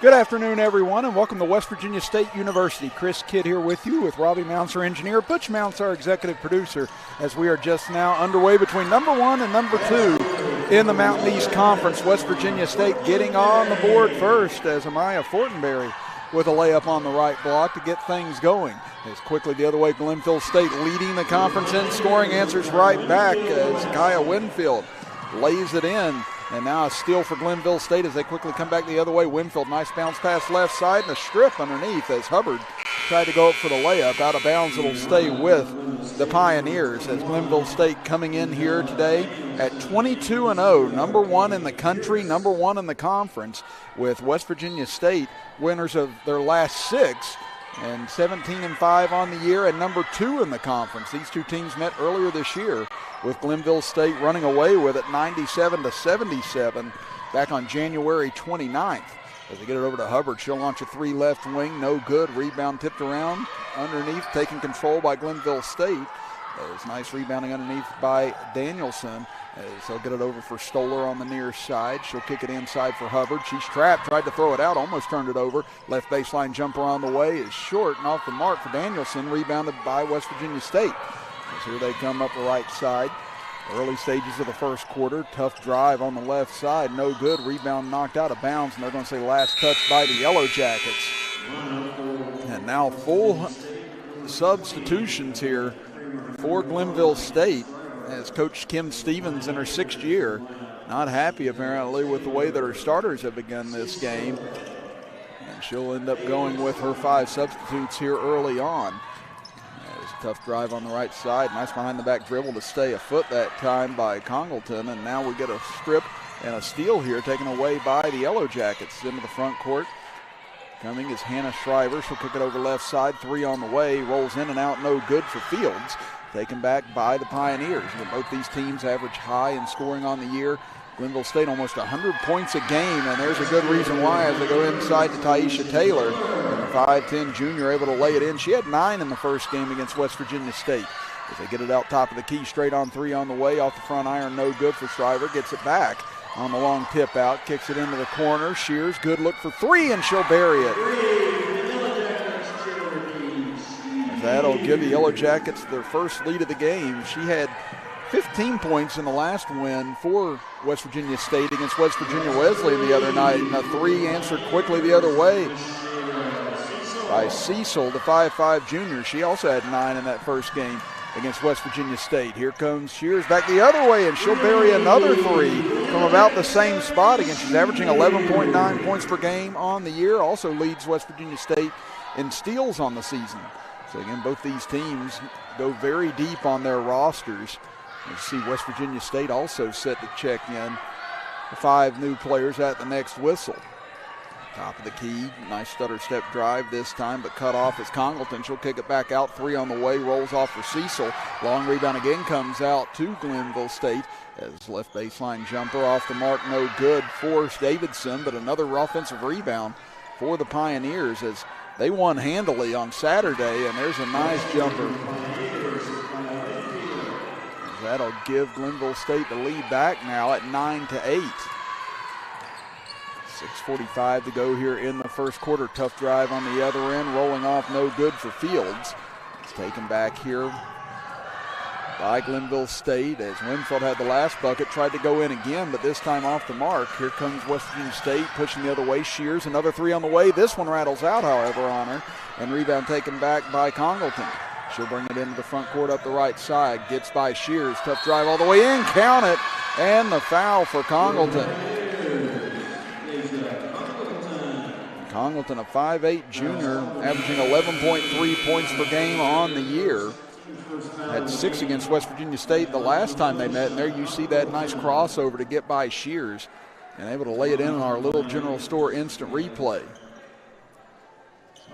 Good afternoon, everyone, and welcome to West Virginia State University. Chris Kidd here with you, with Robbie Mounts, our engineer, Butch Mounts, our executive producer, as we are just now underway between number 1 and number 2 in the Mountain East Conference. West Virginia State getting on the board first as Amaya Fortenberry with a layup on the right block to get things going. As quickly the other way, Glenville State leading the conference in scoring, answers right back as Kaya Winfield lays it in. And now a steal for Glenville State as they quickly come back the other way. Winfield, nice bounce pass left side and a strip underneath as Hubbard tried to go up for the layup. Out of bounds, it'll stay with the Pioneers as Glenville State coming in here today at 22-0, number 1 in the country, number 1 in the conference, with West Virginia State winners of their last 6 and 17-5 on the year and number 2 in the conference. These two teams met earlier this year with Glenville State running away with it 97-77 back on January 29th. As they get it over to Hubbard, she'll launch a 3 left wing, no good. Rebound tipped around underneath, taken control by Glenville State. There's nice rebounding underneath by Danielson. As they'll get it over for Stoller on the near side. She'll kick it inside for Hubbard. She's trapped, tried to throw it out, almost turned it over. Left baseline jumper on the way is short and off the mark for Danielson, rebounded by West Virginia State. As here they come up the right side. Early stages of the first quarter, tough drive on the left side, no good. Rebound knocked out of bounds, and they're going to say last touch by the Yellow Jackets. And now full substitutions here for Glenville State, as Coach Kim Stevens in her 6th year, not happy apparently with the way that her starters have begun this game. And she'll end up going with her 5 substitutes here early on. There's a tough drive on the right side. Nice behind the back dribble to stay a foot that time by Congleton. And now we get a strip and a steal here taken away by the Yellow Jackets into the front court. Coming is Hannah Shriver. She'll kick it over left side. 3 on the way. Rolls in and out. No good for Fields. Taken back by the Pioneers. Both these teams average high in scoring on the year. Glenville State almost 100 points a game, and there's a good reason why as they go inside to Taisha Taylor. And the 5'10 junior able to lay it in. She had 9 in the first game against West Virginia State. As they get it out top of the key, straight on 3 on the way. Off the front iron, no good for Shriver. Gets it back on the long tip out. Kicks it into the corner. Shears, good look for 3, and she'll bury it. That'll give the Yellow Jackets their first lead of the game. She had 15 points in the last win for West Virginia State against West Virginia Wesleyan the other night. And a 3 answered quickly the other way by Cecil, the 5'5 junior. She also had 9 in that first game against West Virginia State. Here comes Shears back the other way, and she'll bury another 3 from about the same spot. Again, she's averaging 11.9 points per game on the year. Also leads West Virginia State in steals on the season. So again, both these teams go very deep on their rosters. You see West Virginia State also set to check in the 5 new players at the next whistle. Top of the key, nice stutter step drive this time, but cut off is Congleton. She'll kick it back out, 3 on the way, rolls off for Cecil. Long rebound again comes out to Glenville State as left baseline jumper off the mark, no good for Davidson, but another offensive rebound for the Pioneers as they won handily on Saturday, and there's a nice jumper. That'll give Glenville State the lead back now at 9-8. 6:45 to go here in the first quarter. Tough drive on the other end, rolling off, no good for Fields. It's taken back here by Glenville State as Winfield had the last bucket, tried to go in again, but this time off the mark. Here comes West Virginia State pushing the other way. Shears, another 3 on the way. This one rattles out, however, on her, and rebound taken back by Congleton. She'll bring it into the front court up the right side. Gets by Shears. Tough drive all the way in. Count it. And the foul for Congleton. Congleton, a 5'8 junior, averaging 11.3 points per game on the year. Had 6 against West Virginia State the last time they met, and there you see that nice crossover to get by Shears and able to lay it in on our Little General Store instant replay.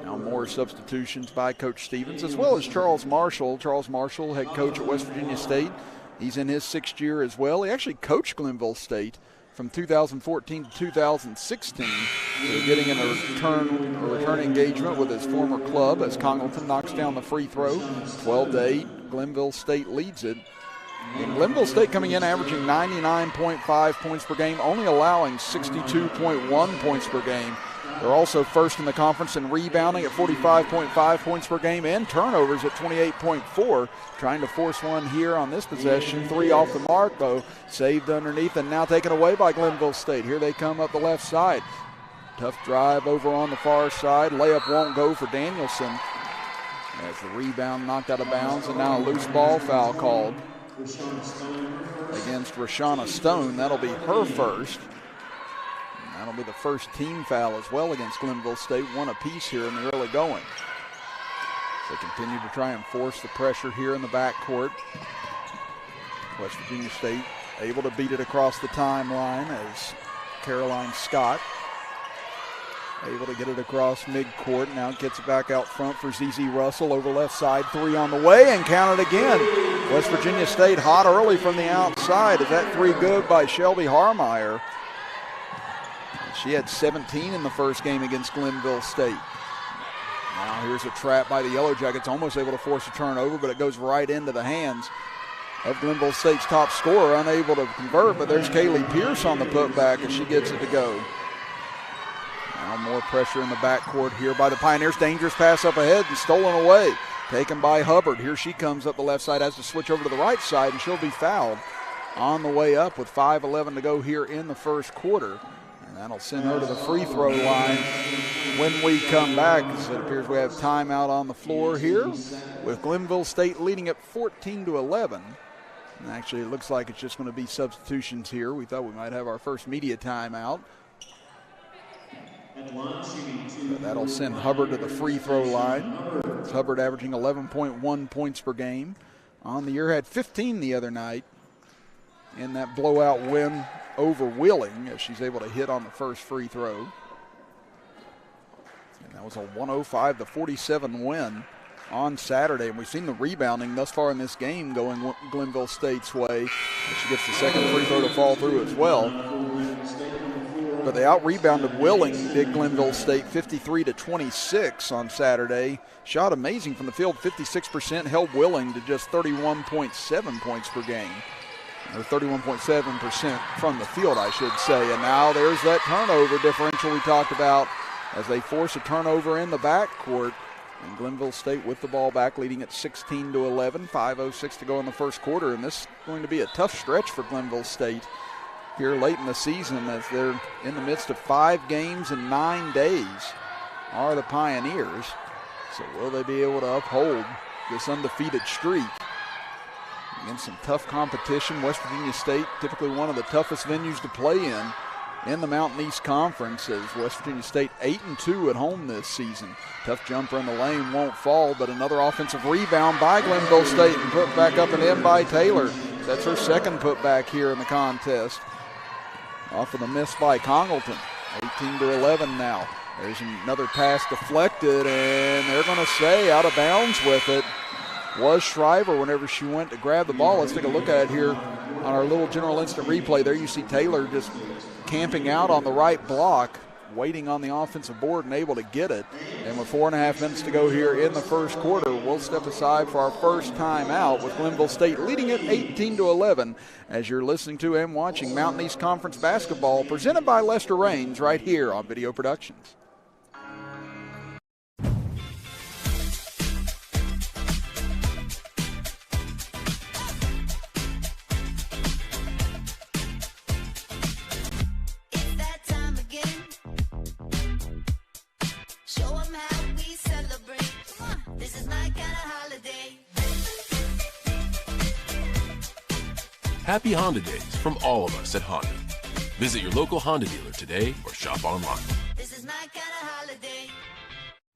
Now more substitutions by Coach Stevens, as well as Charles Marshall. Charles Marshall, head coach at West Virginia State. He's in his 6th year as well. He actually coached Glenville State from 2014 to 2016. Getting in a return engagement with his former club as Congleton knocks down the free throw. 12-8, Glenville State leads it. And Glenville State coming in averaging 99.5 points per game, only allowing 62.1 points per game They're also first in the conference in rebounding at 45.5 points per game and turnovers at 28.4. Trying to force one here on this possession. 3 off the mark, though. Saved underneath and now taken away by Glenville State. Here they come up the left side. Tough drive over on the far side. Layup won't go for Danielson. As the rebound knocked out of bounds, and now a loose ball foul called against Rashana Stone. That'll be her first. And that'll be the first team foul as well against Glenville State. 1 apiece here in the early going. They continue to try and force the pressure here in the backcourt. West Virginia State able to beat it across the timeline as Caroline Scott able to get it across midcourt. Now gets it back out front for ZZ Russell over left side. 3 on the way and count it again. West Virginia State hot early from the outside. Is that 3 good by Shelby Harmeyer? She had 17 in the first game against Glenville State. Now here's a trap by the Yellow Jackets. Almost able to force a turnover, but it goes right into the hands of Glenville State's top scorer. Unable to convert, but there's Kaylee Pierce on the putback as she gets it to go. Now more pressure in the backcourt here by the Pioneers. Dangerous pass up ahead and stolen away. Taken by Hubbard. Here she comes up the left side, has to switch over to the right side, and she'll be fouled on the way up with 5:11 to go here in the first quarter. And that'll send her to the free throw line when we come back. As it appears we have timeout on the floor here with Glenville State leading at 14-11. And actually it looks like it's just going to be substitutions here. We thought we might have our first media timeout. But that'll send Hubbard to the free throw line. It's Hubbard averaging 11.1 points per game on the year. Had 15 the other night in that blowout win over Wheeling as she's able to hit on the first free throw. And that was a 105-47 win on Saturday. And we've seen the rebounding thus far in this game going Glenville State's way. And she gets the second free throw to fall through as well. But they out-rebounded Wheeling, did Glenville State 53-26 on Saturday. Shot amazing from the field, 56%, held Wheeling to just 31.7 points per game. Or 31.7% from the field, I should say. And now there's that turnover differential we talked about as they force a turnover in the backcourt. And Glenville State with the ball back, leading at 16-11, 5:06 to go in the first quarter. And this is going to be a tough stretch for Glenville State here late in the season as they're in the midst of 5 games in 9 days are the Pioneers. So will they be able to uphold this undefeated streak against some tough competition? West Virginia State, typically one of the toughest venues to play in the Mountain East Conference, as West Virginia State 8-2 at home this season. Tough jumper in the lane, won't fall, but another offensive rebound by Glenville State and put back up and in by Taylor. That's her second putback here in the contest. Off of the miss by Congleton. 18-11 now. There's another pass deflected, and they're going to say out of bounds with it was Shriver whenever she went to grab the ball. Let's take a look at it here on our little general instant replay. There you see Taylor just camping out on the right block, waiting on the offensive board and able to get it. And with 4.5 minutes to go here in the first quarter, we'll step aside for our first time out with Glenville State leading at 18-11 as you're listening to and watching Mountain East Conference basketball presented by Lester Raines right here on Video Productions. Happy Honda Days from all of us at Honda. Visit your local Honda dealer today or shop online. This is my kind of holiday.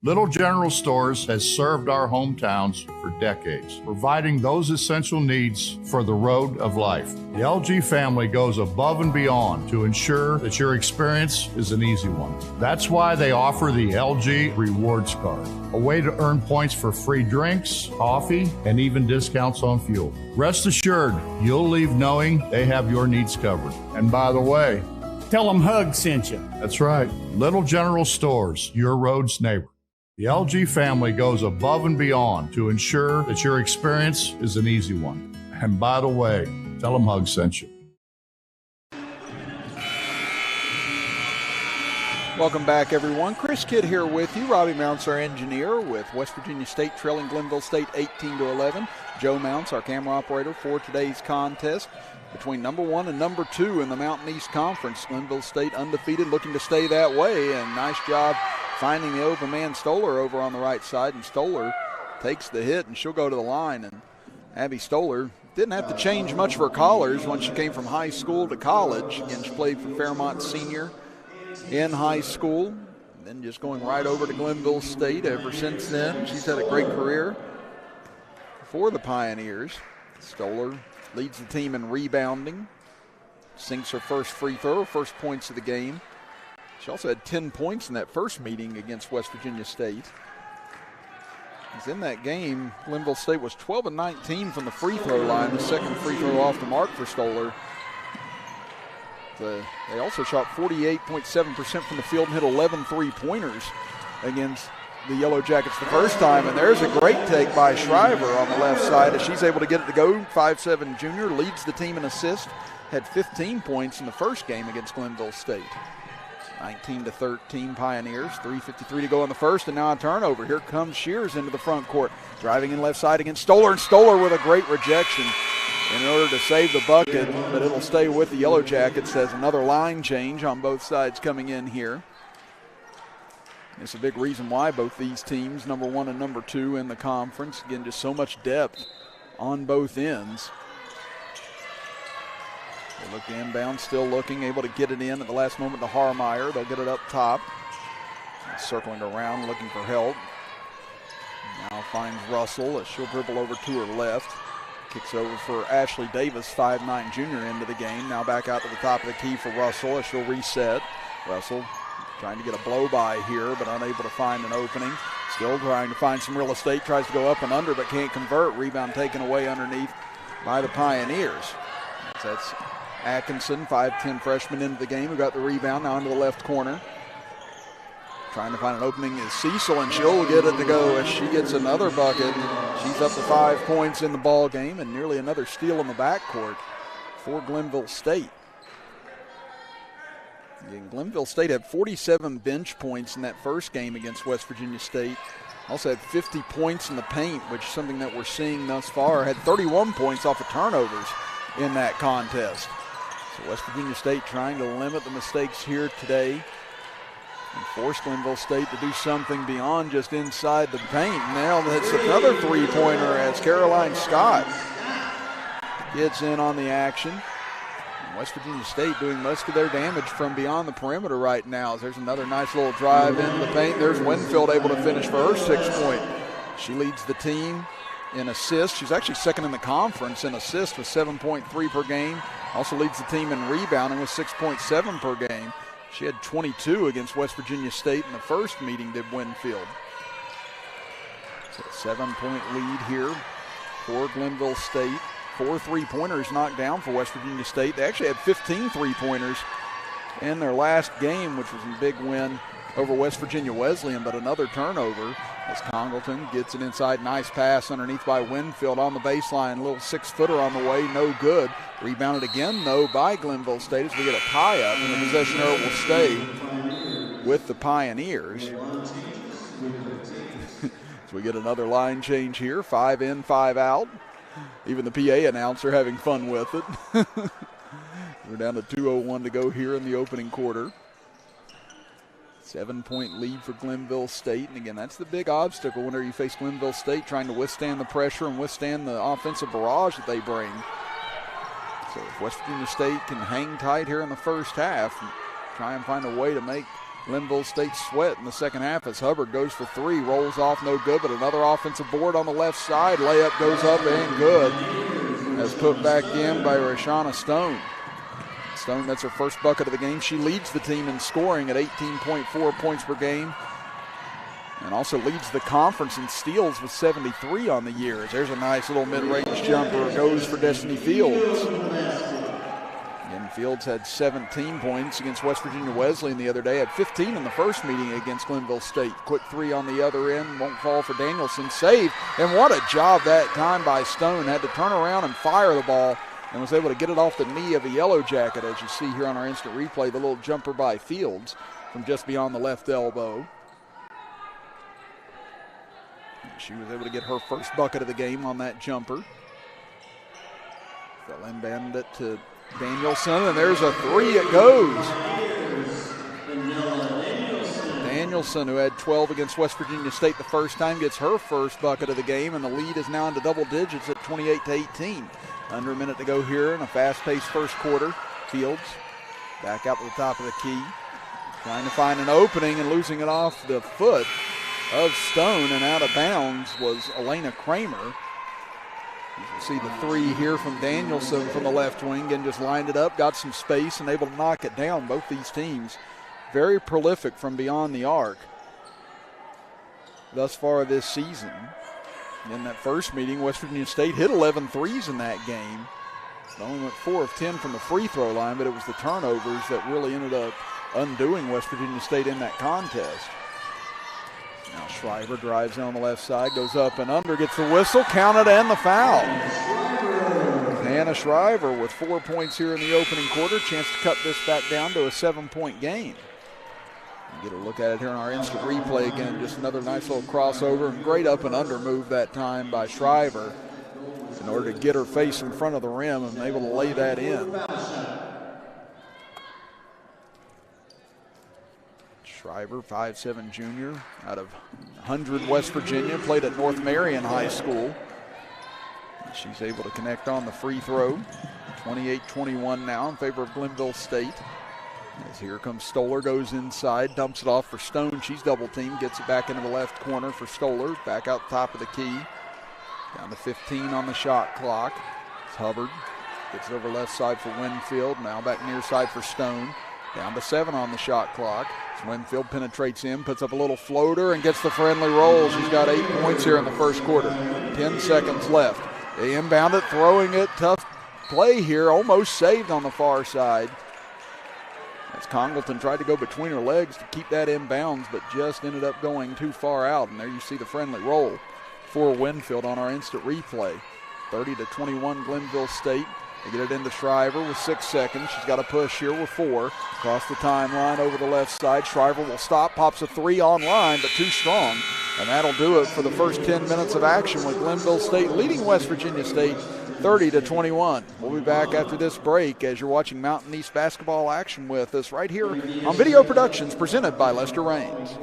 Little General Stores has served our hometowns for decades, providing those essential needs for the road of life. The LG family goes above and beyond to ensure that your experience is an easy one. That's why they offer the LG Rewards Card, a way to earn points for free drinks, coffee, and even discounts on fuel. Rest assured, you'll leave knowing they have your needs covered. And by the way, tell them Hug sent you. That's right. Little General Stores, your road's neighbor. The LG family goes above and beyond to ensure that your experience is an easy one. And by the way, tell them Hug sent you. Welcome back, everyone. Chris Kidd here with you. Robbie Mounts, our engineer, with West Virginia State trailing Glenville State 18-11. Joe Mounts, our camera operator for today's contest between number 1 and number 2 in the Mountain East Conference. Glenville State undefeated, looking to stay that way, and nice job finding the open man Stoller over on the right side, and Stoller takes the hit, and she'll go to the line. And Abby Stoller didn't have to change much of her collars when she came from high school to college. Again, she played for Fairmont Senior in high school, and then just going right over to Glenville State ever since then. She's had a great career for the Pioneers. Stoller leads the team in rebounding, sinks her first free throw, first points of the game. She also had 10 points in that first meeting against West Virginia State. As in that game, Glenville State was 12 and 19 from the free throw line, the second free throw off the mark for Stoller. They also shot 48.7% from the field and hit 11 three-pointers against the Yellow Jackets the first time. And there's a great take by Shriver on the left side as she's able to get it to go. 5'7" junior, leads the team in assists, had 15 points in the first game against Glenville State. 19-13 Pioneers, 3:53 to go in the first, and now a turnover. Here comes Shears into the front court, driving in left side against Stoller, and Stoller with a great rejection in order to save the bucket, but it'll stay with the Yellow Jackets as another line change on both sides coming in here. It's a big reason why both these teams, number 1 and number 2 in the conference, again, just so much depth on both ends. They look to inbound, still looking, able to get it in at the last moment to Harmeyer. They'll get it up top. Circling around, looking for help. Now finds Russell as she'll dribble over to her left. Kicks over for Ashley Davis, 5'9" junior, into the game. Now back out to the top of the key for Russell as she'll reset. Russell trying to get a blow by here, but unable to find an opening. Still trying to find some real estate, tries to go up and under, but can't convert. Rebound taken away underneath by the Pioneers. That's Atkinson, 5'10" freshman, into the game, who got the rebound now into the left corner. Trying to find an opening is Cecil, and she'll get it to go as she gets another bucket. She's up to 5 points in the ball game and nearly another steal in the backcourt for Glenville State. And Glenville State had 47 bench points in that first game against West Virginia State. Also had 50 points in the paint, which is something that we're seeing thus far. Had 31 points off of turnovers in that contest. So West Virginia State trying to limit the mistakes here today and force Glenville State to do something beyond just inside the paint. Now that's another three-pointer as Caroline Scott gets in on the action. And West Virginia State doing most of their damage from beyond the perimeter right now. There's another nice little drive into the paint. There's Winfield able to finish for her 6-point. She leads the team in assists. She's actually second in the conference in assists with 7.3 per game. Also leads the team in rebounding with 6.7 per game. She had 22 against West Virginia State in the first meeting, did Winfield. So a 7-point lead here for Glenville State. 4 3-pointers knocked down for West Virginia State. They actually had 15 3-pointers in their last game, which was a big win over West Virginia Wesleyan, but another turnover as Congleton gets it inside. Nice pass underneath by Winfield on the baseline. A little 6-footer on the way, no good. Rebounded again, though, by Glenville State as we get a tie-up, and the possession arrow will stay with the Pioneers. So we get another line change here, 5 in, 5 out. Even the PA announcer having fun with it. We're down to 2:01 to go here in the opening quarter. 7-point lead for Glenville State. And again, that's the big obstacle whenever you face Glenville State, trying to withstand the pressure and withstand the offensive barrage that they bring. So if West Virginia State can hang tight here in the first half, and try and find a way to make Glenville State sweat in the second half as Hubbard goes for 3, rolls off, no good, but another offensive board on the left side. Layup goes up and good, as put back in by Rashana Stone. Stone, that's her first bucket of the game. She leads the team in scoring at 18.4 points per game, and also leads the conference in steals with 73 on the year. There's a nice little mid-range jumper, goes for Destiny Fields. Again, Fields had 17 points against West Virginia Wesleyan the other day, had 15 in the first meeting against Glenville State. Quick 3 on the other end, won't fall for Danielson. Save, and what a job that time by Stone. Had to turn around and fire the ball, and was able to get it off the knee of a Yellow Jacket, as you see here on our instant replay, the little jumper by Fields. from just beyond the left elbow. She was able to get her first bucket of the game on that jumper. They'll inbound it to Danielson, and there's a three. It goes. Danielson, who had 12 against West Virginia State the first time, gets her first bucket of the game, and the lead is now into double digits at 28-18. Under a minute to go here in a fast-paced first quarter. Fields back out to the top of the key, trying to find an opening and losing it off the foot of Stone, and out of bounds was Elena Kramer. You can see the three here from Danielson from the left wing, and just lined it up, got some space, and able to knock it down. Both these teams very prolific from beyond the arc thus far this season. In that first meeting, West Virginia State hit 11 threes in that game. It only went 4 of 10 from the free throw line, but it was the turnovers that really ended up undoing West Virginia State in that contest. Now Shriver drives in on the left side, goes up and under, gets the whistle, counted, and the foul. Hannah Shriver with 4 points here in the opening quarter. Chance to cut this back down to a 7-point game. Get a look at it here on our instant replay again. Just another nice little crossover. Great up and under move that time by Shriver in order to get her face in front of the rim and able to lay that in. Shriver, 5'7" junior out of 100 West Virginia, played at North Marion High School. She's able to connect on the free throw. 28-21 now in favor of Glenville State. As here comes Stoller, goes inside, dumps it off for Stone. She's double teamed, gets it back into the left corner for Stoller. Back out top of the key. Down to 15 on the shot clock. It's Hubbard. Gets it over left side for Winfield. Now back near side for Stone. Down to 7 on the shot clock. As Winfield penetrates in, puts up a little floater, and gets the friendly roll. She's got 8 points here in the first quarter. 10 seconds left. They inbound it, throwing it. Tough play here. Almost saved on the far side. As Congleton tried to go between her legs to keep that inbounds, but just ended up going too far out. And there you see the friendly roll for Winfield on our instant replay. 30-21 Glenville State. They get it into Shriver with 6 seconds. She's got a push here with 4. Across the timeline over the left side. Shriver will stop, pops a 3 on line, but too strong. And that'll do it for the first 10 minutes of action with Glenville State leading West Virginia State 30-21. We'll be back after this break as you're watching Mountain East basketball action with us right here on Video Productions presented by Lester Raines.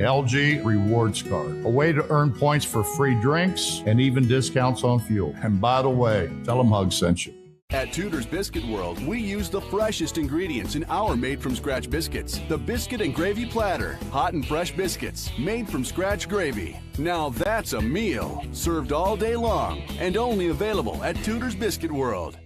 LG Rewards Card, a way to earn points for free drinks and even discounts on fuel. And by the way, tell them Hug sent you. At Tudor's Biscuit World, we use the freshest ingredients in our made-from-scratch biscuits. The Biscuit and Gravy Platter. Hot and fresh biscuits, made from scratch gravy. Now that's a meal, served all day long, and only available at Tudor's Biscuit World.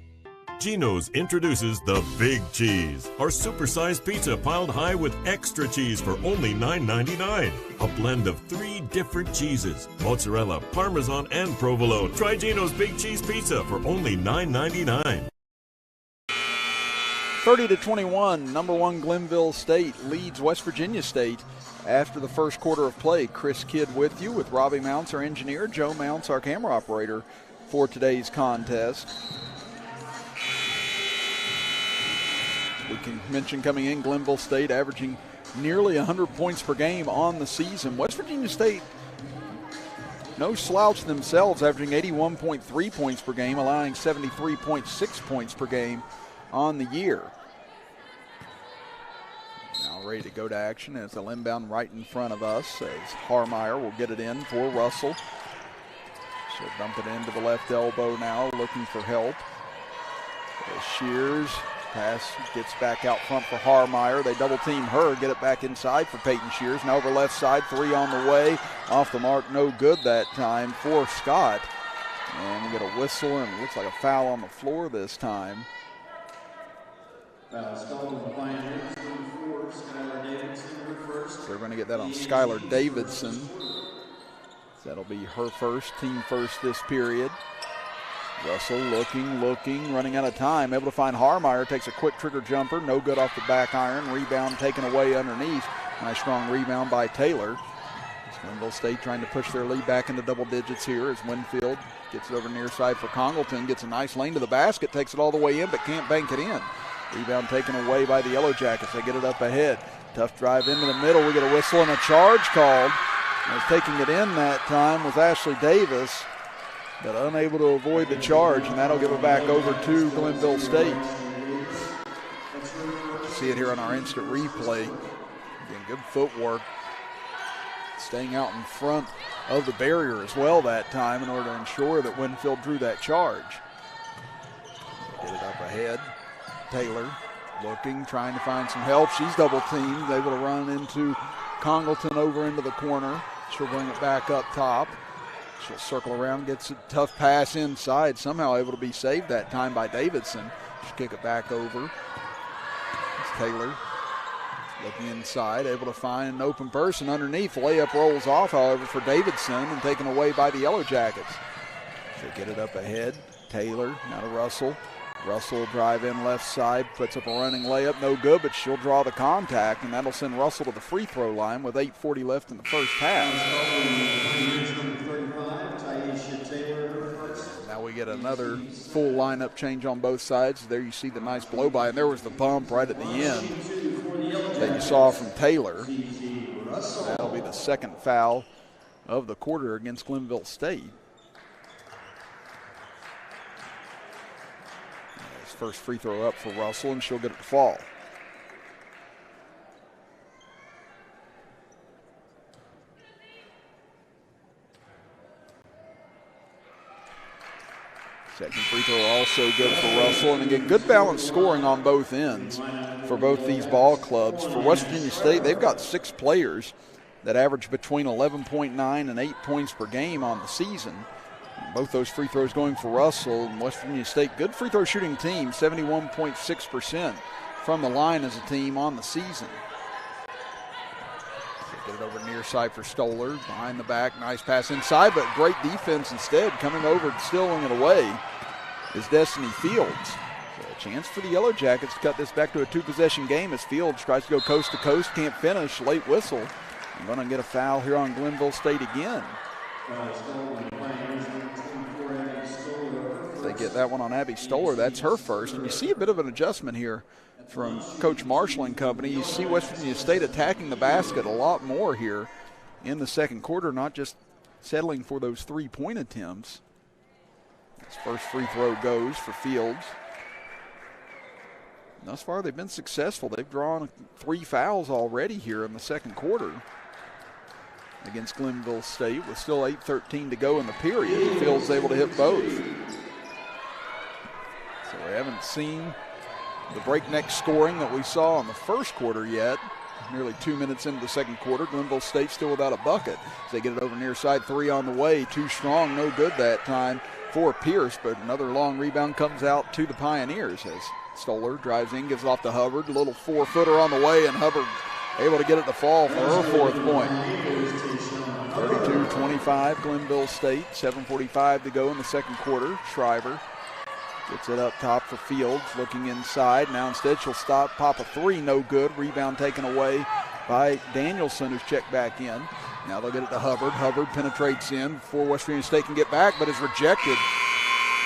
Geno's introduces the Big Cheese, our supersized pizza piled high with extra cheese for only $9.99. A blend of 3 different cheeses, mozzarella, parmesan, and provolone. Try Geno's Big Cheese Pizza for only $9.99. 30-21, number 1 Glenville State leads West Virginia State after the first quarter of play. Chris Kidd with you with Robbie Mounts, our engineer, Joe Mounts, our camera operator for today's contest. We can mention coming in, Glenville State averaging nearly 100 points per game on the season. West Virginia State, no slouch themselves, averaging 81.3 points per game, allowing 73.6 points per game on the year. Now ready to go to action as they'll inbound right in front of us as Harmeyer will get it in for Russell. She'll dump it into the left elbow now, looking for help. As Shears. Pass gets back out front for Harmeyer. They double team her, get it back inside for Peyton Shears. Now over left side, 3 on the way. Off the mark, no good that time for Scott. And we get a whistle, and it looks like a foul on the floor this time. They're going to get that on Skylar Davidson. That'll be her first, team first this period. Russell looking, running out of time. Able to find Harmeyer, takes a quick trigger jumper. No good off the back iron. Rebound taken away underneath. Nice strong rebound by Taylor. Glenville State trying to push their lead back into double digits here as Winfield gets it over near side for Congleton. Gets a nice lane to the basket, takes it all the way in, but can't bank it in. Rebound taken away by the Yellow Jackets. They get it up ahead. Tough drive into the middle. We get a whistle and a charge called. As taking it in that time was Ashley Davis, but unable to avoid the charge, and that'll give it back over to Glenville State. See it here on our instant replay. Again, good footwork. Staying out in front of the barrier as well that time in order to ensure that Winfield drew that charge. Get it up ahead. Taylor looking, trying to find some help. She's double teamed, able to run into Congleton over into the corner. She'll bring it back up top. She'll circle around, gets a tough pass inside, somehow able to be saved that time by Davidson. She'll kick it back over. It's Taylor looking inside, able to find an open person underneath. The layup rolls off, however, for Davidson and taken away by the Yellow Jackets. She'll get it up ahead. Taylor, now to Russell. Russell will drive in left side, puts up a running layup, no good, but she'll draw the contact, and that'll send Russell to the free throw line with 8:40 left in the first half. Now we get another full lineup change on both sides. There you see the nice blow by, and there was the bump right at the end that you saw from Taylor. That'll be the second foul of the quarter against Glenville State. First free throw up for Russell, and she'll get it to fall. Second free throw also good for Russell. And again, good balanced scoring on both ends for both these ball clubs. For West Virginia State, they've got 6 players that average between 11.9 and 8 points per game on the season. Both those free throws going for Russell. And West Virginia State, good free throw shooting team, 71.6% from the line as a team on the season. Get it over near side for Stoller. Behind the back, nice pass inside, but great defense instead. Coming over and stealing it away is Destiny Fields. So a chance for the Yellow Jackets to cut this back to a 2-possession game as Fields tries to go coast to coast, can't finish, late whistle. I'm going to get a foul here on Glenville State again. If they get that one on Abby Stoller, that's her first. And you see a bit of an adjustment here from Coach Marshall and company. You see West Virginia State attacking the basket a lot more here in the second quarter, not just settling for those 3-point attempts. This first free throw goes for Fields. Thus far, they've been successful. They've drawn 3 fouls already here in the second quarter against Glenville State with still 8:13 to go in the period. Fields able to hit both. So we haven't seen the breakneck scoring that we saw in the first quarter yet. Nearly 2 minutes into the second quarter. Glenville State still without a bucket. As they get it over near side, 3 on the way. Too strong, no good that time for Pierce, but another long rebound comes out to the Pioneers as Stoller drives in, gives it off to Hubbard. A little 4-footer on the way, and Hubbard able to get it to fall for her 4th point. 32-25, Glenville State. 7:45 to go in the second quarter. Shriver gets it up top for Fields, looking inside. Now instead she'll stop, pop a 3, no good. Rebound taken away by Danielson, who's checked back in. Now they'll get it to Hubbard. Hubbard penetrates in before West Virginia State can get back, but is rejected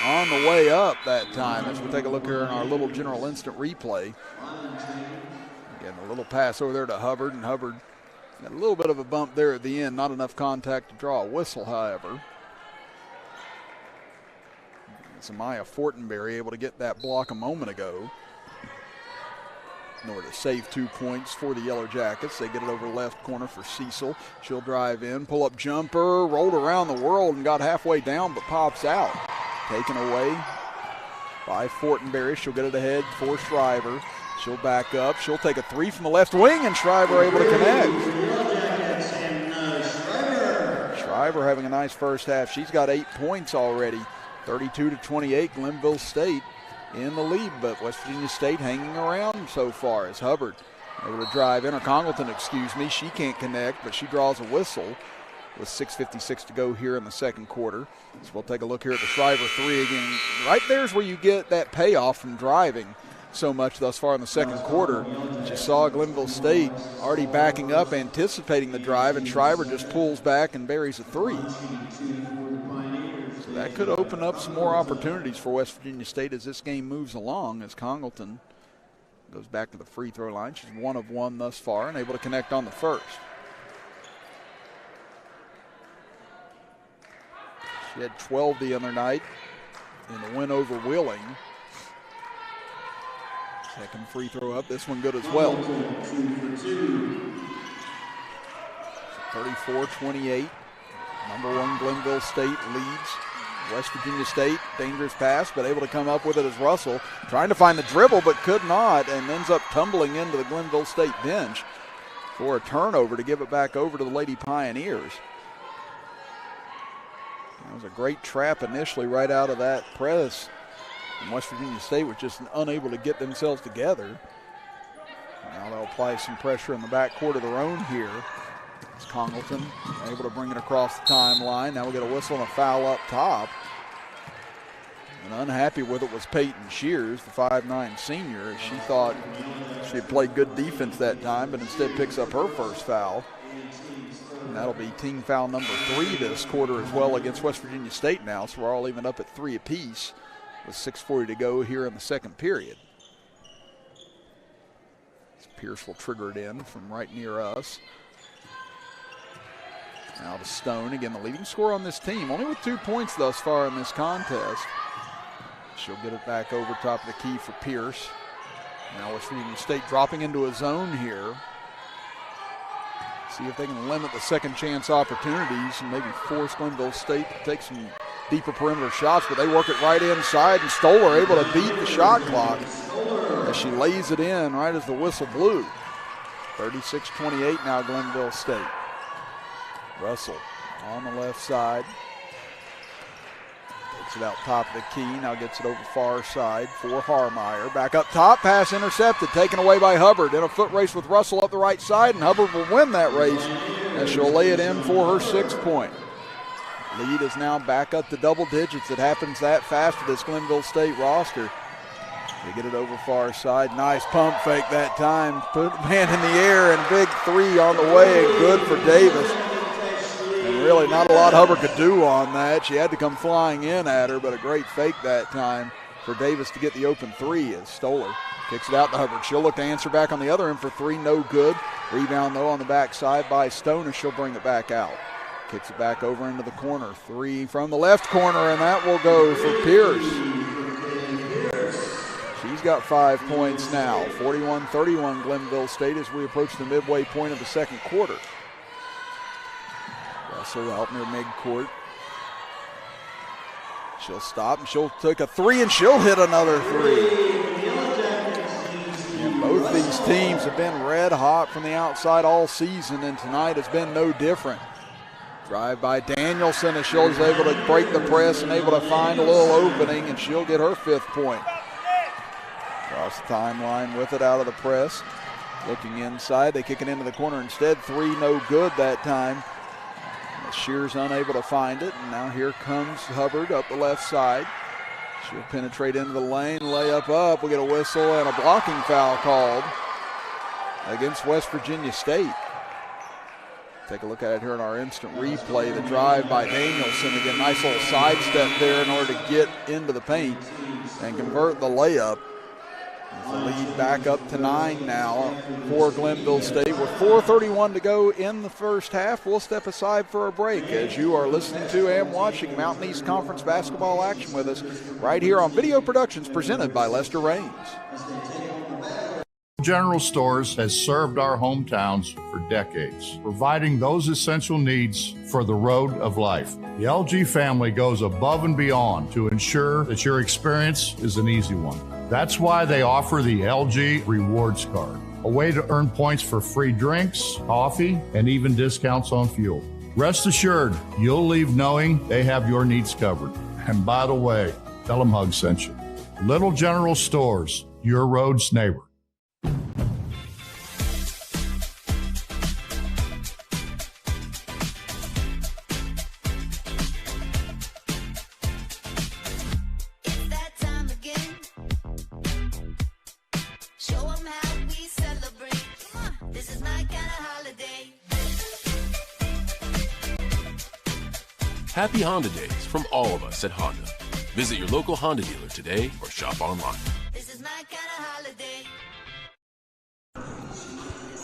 on the way up that time. As we take a look here in our little general instant replay. Again, a little pass over there to Hubbard, and Hubbard got a little bit of a bump there at the end. Not enough contact to draw a whistle, however. It's Amaya Fortenberry able to get that block a moment ago in order to save 2 points for the Yellow Jackets. They get it over left corner for Cecil. She'll drive in, pull-up jumper, rolled around the world and got halfway down but pops out. Taken away by Fortenberry. She'll get it ahead for Shriver. She'll back up. She'll take a 3 from the left wing, and Shriver able to connect. Shriver having a nice first half. She's got 8 points already. 32-28, Glenville State in the lead, but West Virginia State hanging around so far as Hubbard Able to drive in, or Congleton, excuse me. She can't connect, but she draws a whistle with 6:56 to go here in the second quarter. So we'll take a look here at the Shriver three again. Right there's where you get that payoff from driving so much thus far in the second quarter. You saw Glenville State already backing up, anticipating the drive, and Shriver just pulls back and buries a three. So that could open up some more opportunities for West Virginia State as this game moves along, as Congleton goes back to the free throw line. She's 1 of 1 thus far and able to connect on the first. She had 12 the other night in the win over Wheeling. Second free throw up, this one good as well. 34-28. Number 1 Glenville State leads West Virginia State. Dangerous pass, but able to come up with it as Russell trying to find the dribble, but could not, and ends up tumbling into the Glenville State bench for a turnover to give it back over to the Lady Pioneers. That was a great trap initially right out of that press. And West Virginia State was just unable to get themselves together. Now they'll apply some pressure in the backcourt of their own here. It's Congleton able to bring it across the timeline. Now we get a whistle and a foul up top. And unhappy with it was Peyton Shears, the 5'9" senior. She thought she had played good defense that time, but instead picks up her first foul. And that'll be team foul number 3 this quarter as well against West Virginia State now. So we're all even up at 3 apiece with 6:40 to go here in the second period. Pierce will trigger it in from right near us. Now to Stone, again the leading scorer on this team, only with 2 points thus far in this contest. She'll get it back over top of the key for Pierce. Now West Virginia State dropping into a zone here. See if they can limit the second chance opportunities and maybe force Glenville State to take some deeper perimeter shots, but they work it right inside, and Stoller able to beat the shot clock as she lays it in right as the whistle blew. 36-28 now Glenville State. Russell on the left side. Takes it out top of the key, now gets it over far side for Harmeyer. Back up top, pass intercepted, taken away by Hubbard. In a foot race with Russell up the right side, and Hubbard will win that race as she'll lay it in for her 6th point. Lead is now back up to double digits. It happens that fast with this Glenville State roster. They get it over far side. Nice pump fake that time. Put the man in the air, and big 3 on the way, and good for Davis. And really not a lot Hubbard could do on that. She had to come flying in at her, but a great fake that time for Davis to get the open 3 as Stoller kicks it out to Hubbard. She'll look to answer back on the other end for 3, no good. Rebound though on the backside by Stone, and she'll bring it back out. Kicks it back over into the corner. 3 from the left corner, and that will go for Pierce. She's got 5 points now. 41-31 Glenville State as we approach the midway point of the second quarter. Russell out near midcourt. She'll stop, and she'll take a 3, and she'll hit another 3. And both these teams have been red hot from the outside all season, and tonight has been no different. Drive by Danielson, and she's able to break the press and able to find a little opening, and she'll get her 5th point. Across the timeline with it out of the press. Looking inside, they kick it into the corner instead. 3 no good that time. Shears unable to find it, and now here comes Hubbard up the left side. She'll penetrate into the lane, layup up. We'll get a whistle and a blocking foul called against West Virginia State. Take a look at it here in our instant replay. The drive by Danielson. Again, nice little sidestep there in order to get into the paint and convert the layup. The lead back up to 9 now for Glenville State. With 4:31 to go in the first half, we'll step aside for a break as you are listening to and watching Mountain East Conference basketball action with us right here on Video Productions presented by Lester Raines. General Stores has served our hometowns for decades, providing those essential needs for the road of life. The LG family goes above and beyond to ensure that your experience is an easy one. That's why they offer the LG Rewards Card, a way to earn points for free drinks, coffee, and even discounts on fuel. Rest assured, you'll leave knowing they have your needs covered. And by the way, tell them Hug sent you. Little General Stores, your road's neighbor. Happy Honda Days from all of us at Honda. Visit your local Honda dealer today or shop online. This is my kind of holiday.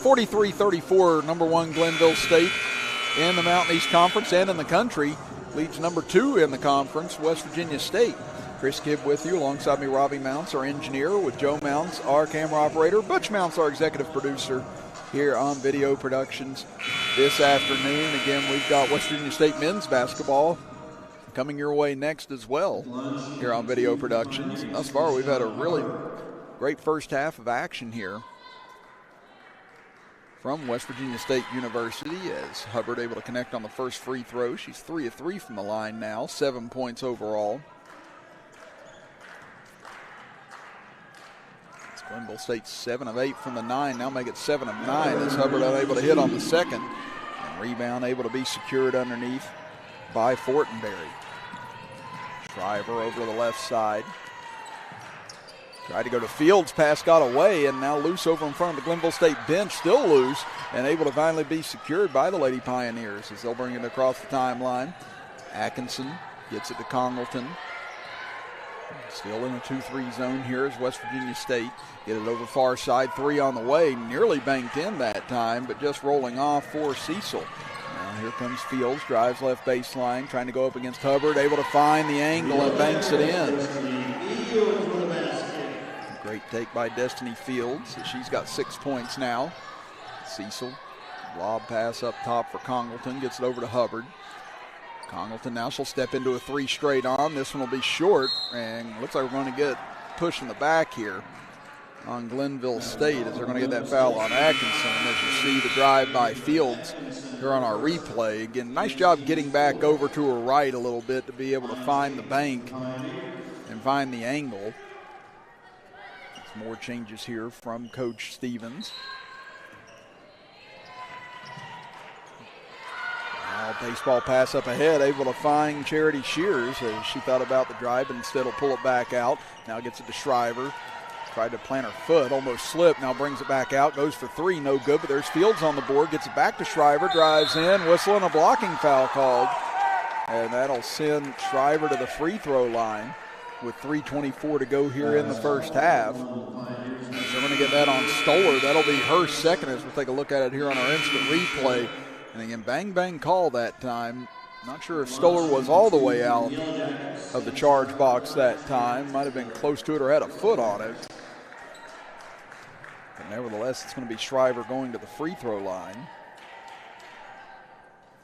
43-34, number 1 Glenville State in the Mountain East Conference and in the country. Leads number 2 in the conference, West Virginia State. Chris Kidd with you. Alongside me, Robbie Mounts, our engineer, with Joe Mounts, our camera operator. Butch Mounts, our executive producer here on Video Productions this afternoon. Again, we've got West Virginia State men's basketball coming your way next as well here on Video Productions. And thus far, we've had a really great first half of action here from West Virginia State University, as Hubbard able to connect on the first free throw. She's 3 of 3 from the line now, 7 points overall. Glenville State 7 of 8 from the 9, now make it 7 of 9 as Hubbard unable to hit on the second. And rebound able to be secured underneath by Fortenberry. Shriver over to the left side. Tried to go to Fields, pass got away, and now loose over in front of the Glenville State bench, still loose, and able to finally be secured by the Lady Pioneers as they'll bring it across the timeline. Atkinson gets it to Congleton. Still in a 2-3 zone here as West Virginia State get it over far side. 3 on the way, nearly banked in that time, but just rolling off for Cecil. Now here comes Fields, drives left baseline, trying to go up against Hubbard, able to find the angle and banks it in. Great take by Destiny Fields. She's got 6 points now. Cecil, lob pass up top for Congleton, gets it over to Hubbard. Congleton now, she'll step into a 3 straight on. This one will be short, and looks like we're going to get push in the back here on Glenville State as they're going to get that foul on Atkinson. As you see the drive by Fields here on our replay. Again, nice job getting back over to her right a little bit to be able to find the bank and find the angle. Some more changes here from Coach Stevens. Now baseball pass up ahead, able to find Charity Shears as she thought about the drive, but instead will pull it back out. Now gets it to Shriver. Tried to plant her foot, almost slipped, now brings it back out, goes for 3, no good, but there's Fields on the board, gets it back to Shriver, drives in, whistle and a blocking foul called. And that'll send Shriver to the free throw line with 3:24 to go here in the first half. They're going to get that on Stoller. That'll be her second as we'll take a look at it here on our instant replay. And again, bang, bang call that time. Not sure if Stoller was all the way out of the charge box that time. Might have been close to it or had a foot on it. But nevertheless, it's going to be Shriver going to the free throw line.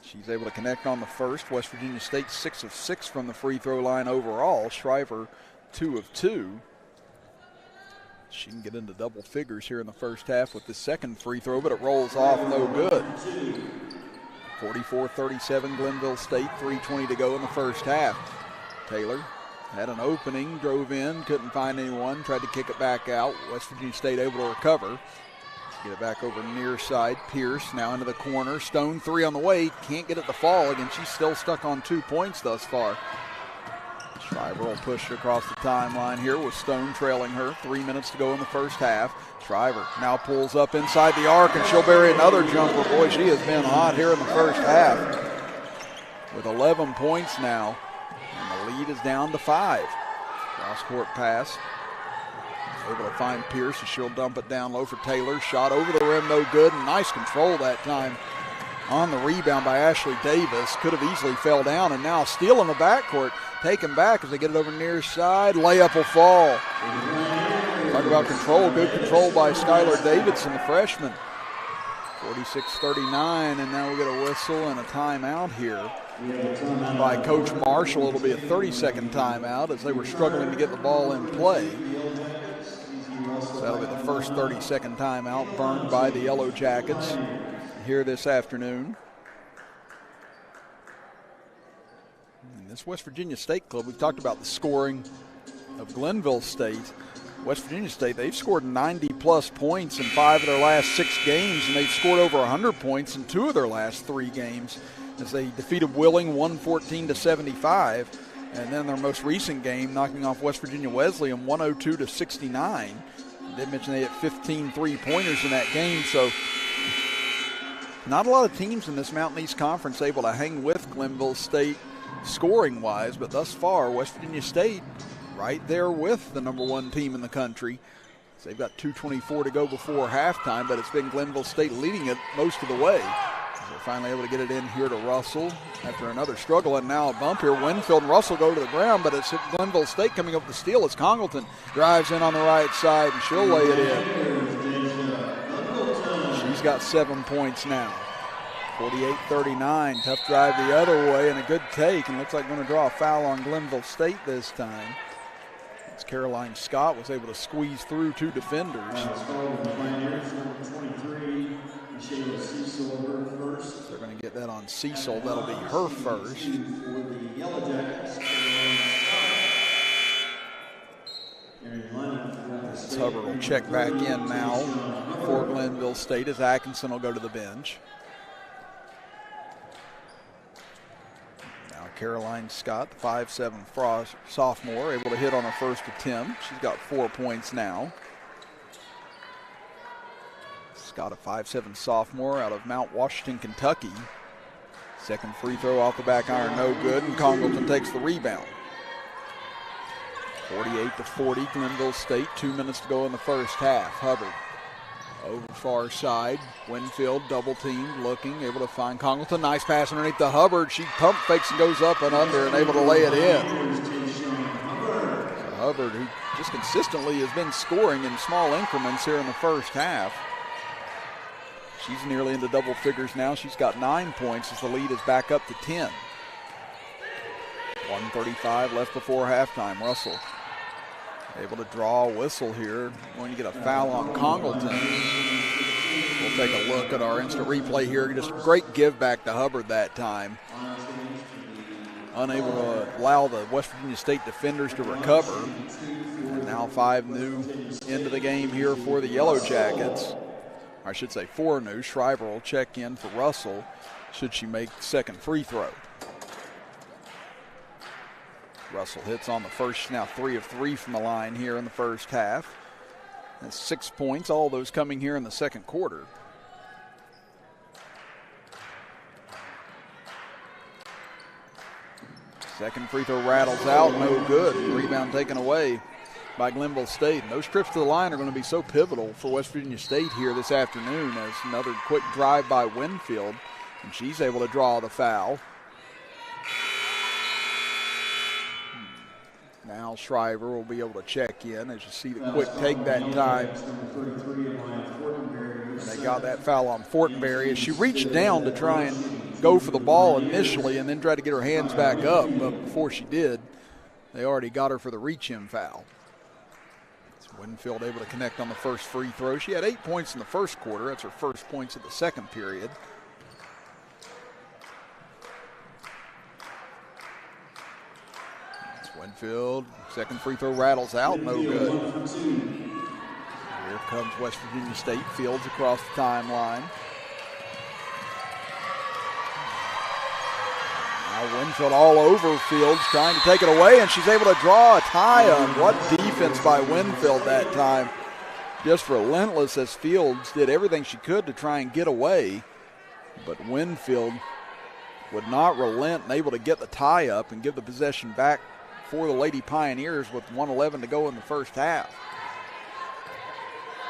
She's able to connect on the first. West Virginia State 6 of 6 from the free throw line overall. Shriver 2 of 2. She can get into double figures here in the first half with the second free throw, but it rolls off no good. 44-37 Glenville State, 3:20 to go in the first half. Taylor had an opening, drove in, couldn't find anyone, tried to kick it back out. West Virginia State able to recover. Get it back over near side. Pierce now into the corner. Stone 3 on the way. Can't get it to fall. Again, she's still stuck on 2 points thus far. Shriver will push across the timeline here with Stone trailing her. 3 minutes to go in the first half. Shriver now pulls up inside the arc, and she'll bury another jumper. Boy, she has been hot here in the first half with 11 points now, and the lead is down to 5. Cross-court pass. Able to find Pierce, and she'll dump it down low for Taylor. Shot over the rim, no good, and nice control that time on the rebound by Ashley Davis. Could have easily fell down, and now steal in the backcourt. Taken back as they get it over near side. Layup will fall. Talk about control. Good control by Skylar Davidson, the freshman. 46-39, and now we'll get a whistle and a timeout here by Coach Marshall. It'll be a 30-second timeout as they were struggling to get the ball in play. So that'll be the first 30-second timeout burned by the Yellow Jackets here this afternoon. And this West Virginia State club, we've talked about the scoring of Glenville State. West Virginia State, they've scored 90-plus points in 5 of their last 6 games, and they've scored over 100 points in 2 of their last 3 games as they defeated Willing 114-75, and then their most recent game knocking off West Virginia Wesleyan 102-69. I did mention they had 15 3-pointers in that game, so not a lot of teams in this Mountain East Conference able to hang with Glenville State scoring-wise, but thus far, West Virginia State right there with the number 1 team in the country. So they've got 2:24 to go before halftime, but it's been Glenville State leading it most of the way. They're finally able to get it in here to Russell after another struggle, and now a bump here. Winfield and Russell go to the ground, but it's Glenville State coming up with the steal as Congleton drives in on the right side, and she'll lay it in. She's got 7 points now. 48-39, tough drive the other way, and a good take, and looks like going to draw a foul on Glenville State this time. As Caroline Scott was able to squeeze through 2 defenders. They're going to get that on Cecil. That'll be her first. As Hubbard will check back in now for Glenville State as Atkinson will go to the bench. Now Caroline Scott, the 5'7" sophomore, able to hit on her first attempt. She's got 4 points now. Scott, a 5'7" sophomore out of Mount Washington, Kentucky. Second free throw off the back iron, no good, and Congleton takes the rebound. 48-40, Glenville State, 2 minutes to go in the first half. Hubbard over far side. Winfield double teamed, looking, able to find Congleton. Nice pass underneath the Hubbard. She pump fakes and goes up and under and able to lay it in. So Hubbard, who just consistently has been scoring in small increments here in the first half. She's nearly into double figures now. She's got 9 points as the lead is back up to 10. 1:35 left before halftime. Russell able to draw a whistle here. Going to get a foul on Congleton. We'll take a look at our instant replay here. Just great give back to Hubbard that time. Unable to allow the West Virginia State defenders to recover. And now 5 new into the game here for the Yellow Jackets. I should say 4 new. Shriver will check in for Russell should she make the second free throw. Russell hits on the first, now 3 of 3 from the line here in the first half. That's 6 points, all those coming here in the second quarter. Second free throw rattles out, no good. Rebound taken away by Glenville State. And those trips to the line are going to be so pivotal for West Virginia State here this afternoon, as another quick drive by Winfield, and she's able to draw the foul. Now Shriver will be able to check in, as you see the quick take that time. And they got that foul on Fortenberry as she reached down to try and go for the ball initially and then try to get her hands back up. But before she did, they already got her for the reach-in foul. Winfield able to connect on the first free throw. She had 8 points in the first quarter. That's her first points of the second period. Winfield, second free throw rattles out, no good. Here comes West Virginia State. Fields across the timeline. Now Winfield all over Fields, trying to take it away, and she's able to draw a tie on. What defense by Winfield that time. Just relentless, as Fields did everything she could to try and get away. But Winfield would not relent and able to get the tie up and give the possession back for the Lady Pioneers with 1:11 to go in the first half.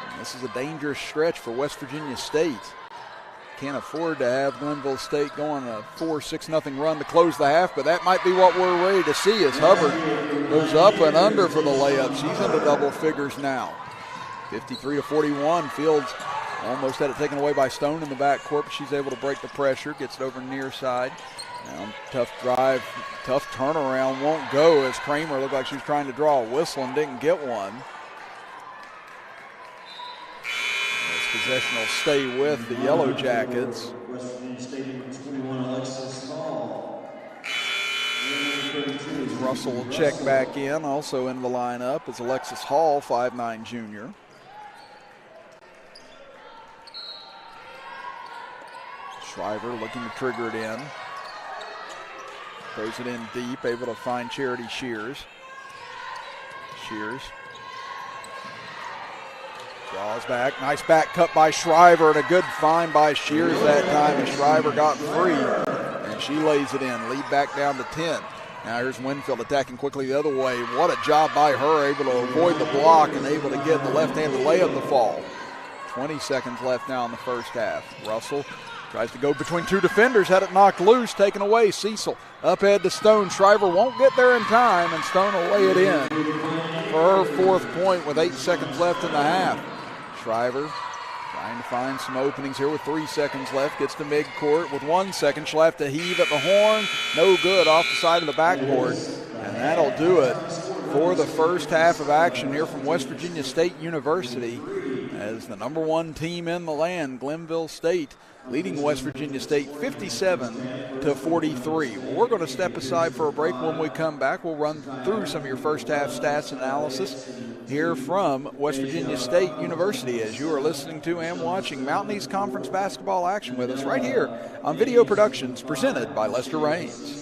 And this is a dangerous stretch for West Virginia State. Can't afford to have Glenville State going a 4-6-0 run to close the half, but that might be what we're ready to see as Hubbard goes up and under for the layup. She's into double figures now. 53-41. Fields almost had it taken away by Stone in the backcourt, but she's able to break the pressure, gets it over near side. Now, tough drive, tough turnaround, won't go, as Kramer looked like she was trying to draw a whistle and didn't get one. This possession will stay with the Yellow Jackets. Russell will check back in. Also in the lineup is Alexis Hall, 5'9" junior. Shriver looking to trigger it in. Throws it in deep, able to find Charity Shears. Shears draws back. Nice back cut by Shriver, and a good find by Shears that time, and Shriver got free. And She lays it in. Lead back down to 10. Now here's Winfield attacking quickly the other way. What a job by her, able to avoid the block and able to get the left-handed layup to fall. 20 seconds left now in the first half. Russell tries to go between two defenders, had it knocked loose, taken away. Cecil up ahead to Stone. Shriver won't get there in time, and Stone will lay it in for her fourth point with 8 seconds left in the half. Shriver trying to find some openings here with 3 seconds left. Gets to midcourt with 1 second. She'll have to heave at the horn. No good, off the side of the backboard. And that'll do it for the first half of action here from West Virginia State University, as the number one team in the land, Glenville State, leading West Virginia State 57-43. Well, we're going to step aside for a break. When we come back, we'll run through some of your first half stats and analysis here from West Virginia State University, as you are listening to and watching Mountain East Conference basketball action with us right here on Video Productions, presented by Lester Raines.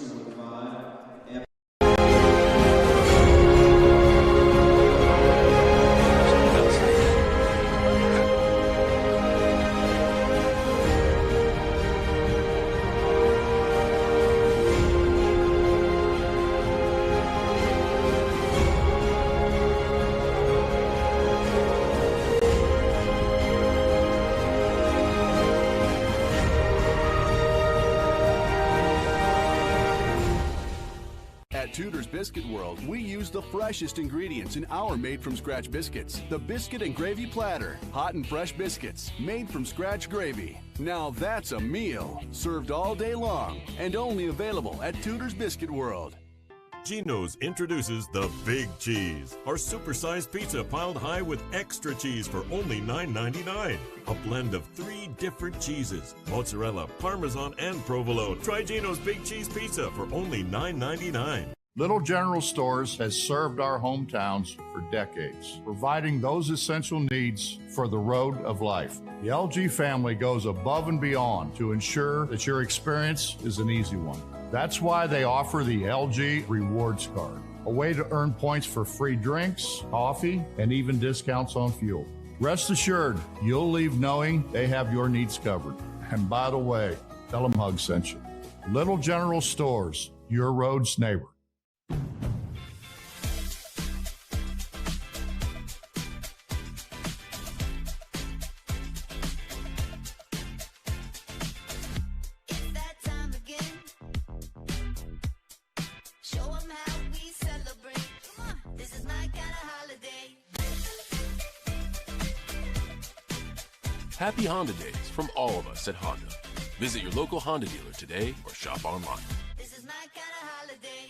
Tudor's Biscuit World, we use the freshest ingredients in our made-from-scratch biscuits. The Biscuit and Gravy Platter. Hot and fresh biscuits, made from scratch gravy. Now that's a meal, served all day long, and only available at Tudor's Biscuit World. Geno's introduces the Big Cheese, our supersized pizza piled high with extra cheese for only $9.99. A blend of 3 different cheeses, mozzarella, parmesan, and provolone. Try Geno's Big Cheese Pizza for only $9.99. Little General Stores has served our hometowns for decades, providing those essential needs for the road of life. The LG family goes above and beyond to ensure that your experience is an easy one. That's why they offer the LG Rewards Card, a way to earn points for free drinks, coffee, and even discounts on fuel. Rest assured, you'll leave knowing they have your needs covered. And by the way, tell them Hug sent you. Little General Stores, your road's neighbor. Happy Honda Days from all of us at Honda. Visit your local Honda dealer today or shop online. This is my kind of holiday.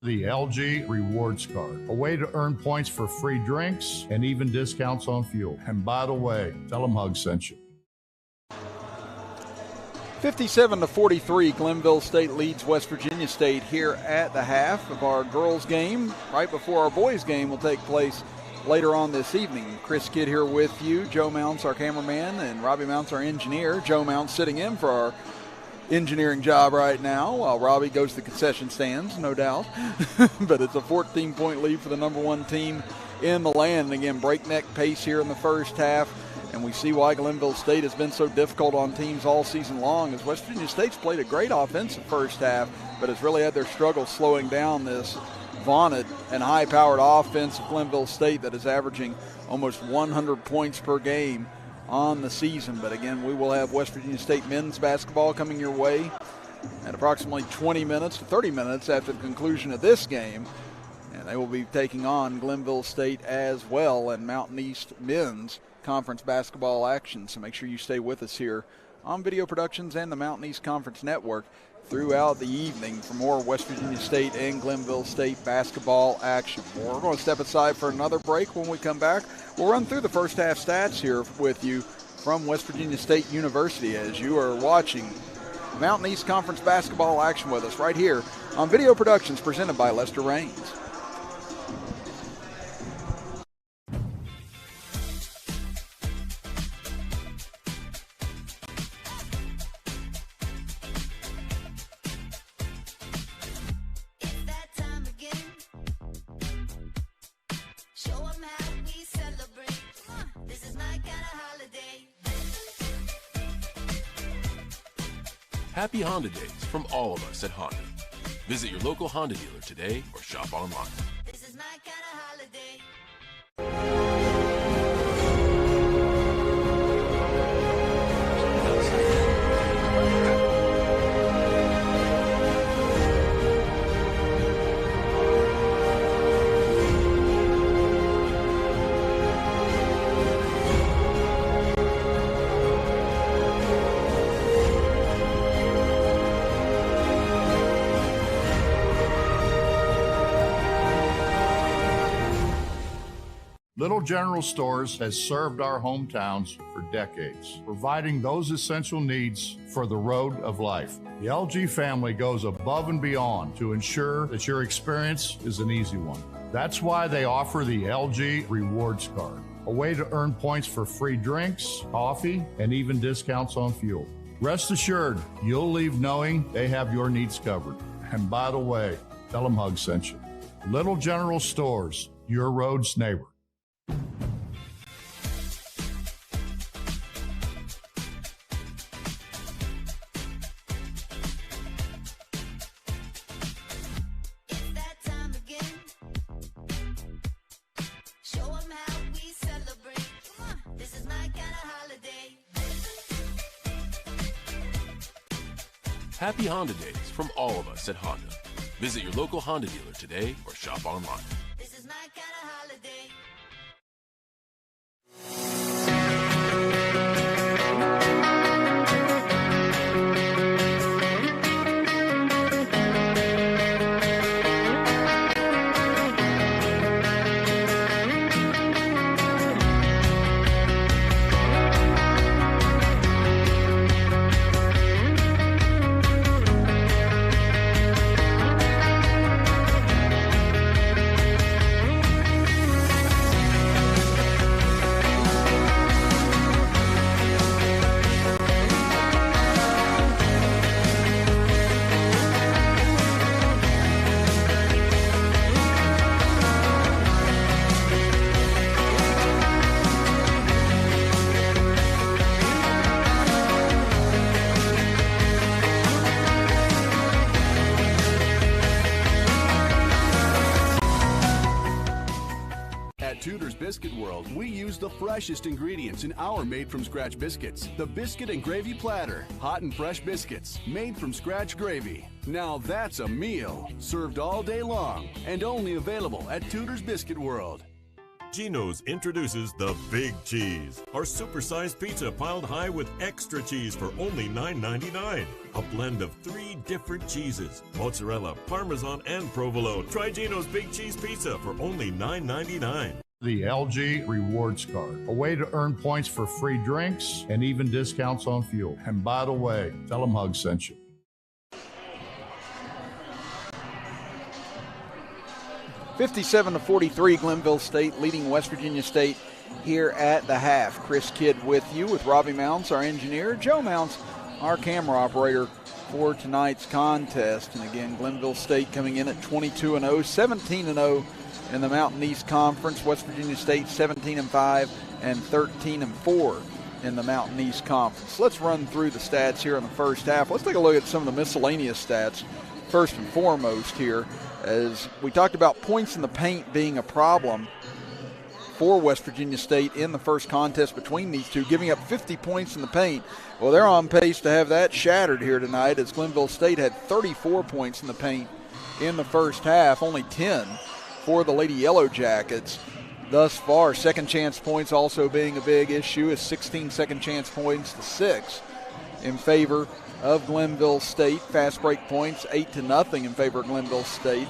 The LG Rewards Card, a way to earn points for free drinks and even discounts on fuel. And by the way, tell them Hug sent you. 57-43, Glenville State leads West Virginia State here at the half of our girls' game. Right before our boys' game will take place later on this evening. Chris Kidd here with you. Joe Mounts, our cameraman, and Robbie Mounts, our engineer. Joe Mounts sitting in for our engineering job right now while Robbie goes to the concession stands, no doubt. But it's a 14-point lead for the number one team in the land. And again, breakneck pace here in the first half. And we see why Glenville State has been so difficult on teams all season long, as West Virginia State's played a great offensive first half, but has really had their struggles slowing down this vaunted and high-powered offense of Glenville State that is averaging almost 100 points per game on the season. But again, we will have West Virginia State men's basketball coming your way at approximately 20 minutes to 30 minutes after the conclusion of this game. And they will be taking on Glenville State as well in Mountain East men's conference basketball action. So make sure you stay with us here on Video Productions and the Mountain East Conference Network throughout the evening for more West Virginia State and Glenville State basketball action. We're going to step aside for another break. When we come back, we'll run through the first half stats here with you from West Virginia State University as you are watching Mountain East Conference basketball action with us right here on Video Productions presented by Lester Raines. Happy Honda Days from all of us at Honda. Visit your local Honda dealer today or shop online. This is my kind of holiday. Little General Stores has served our hometowns for decades, providing those essential needs for the road of life. The LG family goes above and beyond to ensure that your experience is an easy one. That's why they offer the LG Rewards Card, a way to earn points for free drinks, coffee, and even discounts on fuel. Rest assured, you'll leave knowing they have your needs covered. And by the way, tell them Hug sent you. Little General Stores, your road's neighbor. Happy Honda Days from all of us at Honda. Visit your local Honda dealer today or shop online. This is my kind of holiday. Biscuit World, we use the freshest ingredients in our made-from-scratch biscuits. The Biscuit and Gravy Platter. Hot and fresh biscuits, made from scratch gravy. Now that's a meal, served all day long, and only available at Tudor's Biscuit World. Geno's introduces the Big Cheese, our supersized pizza piled high with extra cheese for only $9.99. A blend of 3 different cheeses, mozzarella, parmesan, and provolone. Try Geno's Big Cheese Pizza for only $9.99. The LG Rewards Card, a way to earn points for free drinks and even discounts on fuel. And by the way, tell them Hug sent you. (57-43), Glenville State leading West Virginia State here at the half. Chris Kidd with you with Robbie Mounts, our engineer, Joe Mounts, our camera operator for tonight's contest. And again, Glenville State coming in at 22-0, 17-0 in the Mountain East Conference. West Virginia State 17-5 and 13-4 in the Mountain East Conference. Let's run through the stats here in the first half. Let's take a look at some of the miscellaneous stats first and foremost here. As we talked about points in the paint being a problem for West Virginia State in the first contest between these two, giving up 50 points in the paint. Well, they're on pace to have that shattered here tonight, as Glenville State had 34 points in the paint in the first half, only 10 for the Lady Yellow Jackets thus far. Second chance points also being a big issue, is 16 second chance points to 6 in favor of Glenville State. Fast break points 8-0 in favor of Glenville State.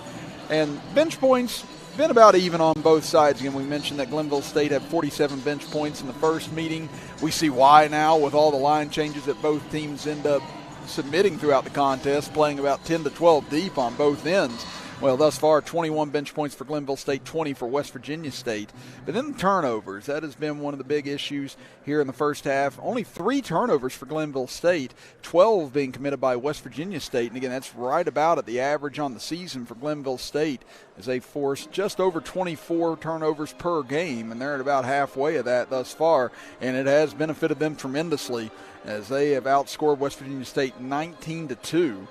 And bench points been about even on both sides. Again, we mentioned that Glenville State had 47 bench points in the first meeting. We see why now with all the line changes that both teams end up submitting throughout the contest, playing about 10 to 12 deep on both ends. Well, thus far, 21 bench points for Glenville State, 20 for West Virginia State. But then the turnovers, that has been one of the big issues here in the first half. Only 3 turnovers for Glenville State, 12 being committed by West Virginia State. And again, that's right about at the average on the season for Glenville State, as they forced just over 24 turnovers per game, and they're at about halfway of that thus far. And it has benefited them tremendously, as they have outscored West Virginia State 19-2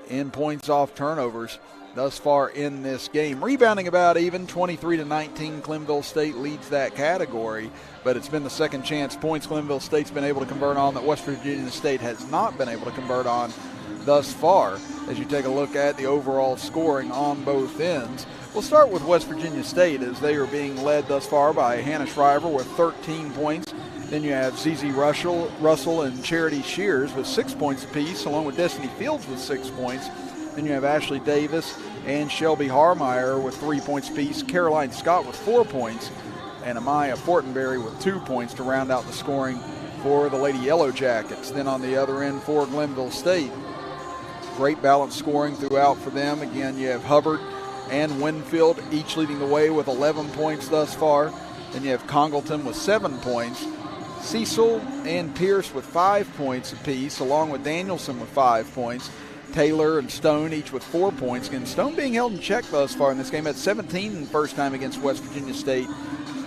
in points off turnovers thus far in this game. Rebounding about even, 23-19. Glenville State leads that category, but it's been the second chance points Glenville State's been able to convert on that West Virginia State has not been able to convert on thus far. As you take a look at the overall scoring on both ends, we'll start with West Virginia State, as they are being led thus far by Hannah Shriver with 13 points. Then you have ZZ Russell and Charity Shears with 6 points apiece, along with Destiny Fields with 6 points. Then you have Ashley Davis and Shelby Harmeyer with 3 points apiece, Caroline Scott with 4 points, and Amaya Fortenberry with 2 points to round out the scoring for the Lady Yellow Jackets. Then on the other end for Glenville State, great balanced scoring throughout for them. Again, you have Hubbard and Winfield each leading the way with 11 points thus far. Then you have Congleton with 7 points, Cecil and Pierce with 5 points apiece, along with Danielson with 5 points. Taylor and Stone each with 4 points. Again, Stone being held in check thus far in this game at 17 the first time against West Virginia State,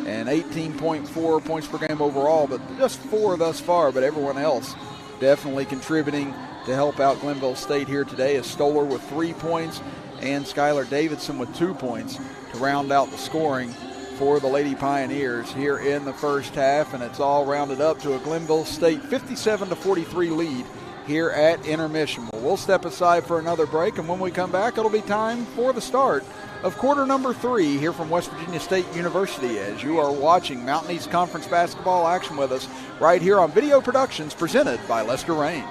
and 18.4 points per game overall, but just 4 thus far. But everyone else definitely contributing to help out Glenville State here today, as Stoller with 3 points and Skylar Davidson with 2 points to round out the scoring for the Lady Pioneers here in the first half. And it's all rounded up to a Glenville State 57-43 lead here at intermission. Well, we'll step aside for another break, and when we come back, it'll be time for the start of quarter number 3 here from West Virginia State University, as you are watching Mountain East Conference basketball action with us right here on Video Productions, presented by Lester Raines.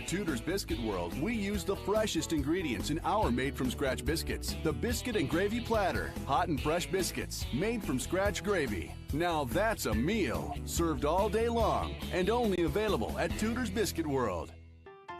Tudor's Biscuit World, we use the freshest ingredients in our made-from-scratch biscuits. The Biscuit and Gravy Platter. Hot and fresh biscuits, made from scratch gravy. Now that's a meal, served all day long, and only available at Tudor's Biscuit World.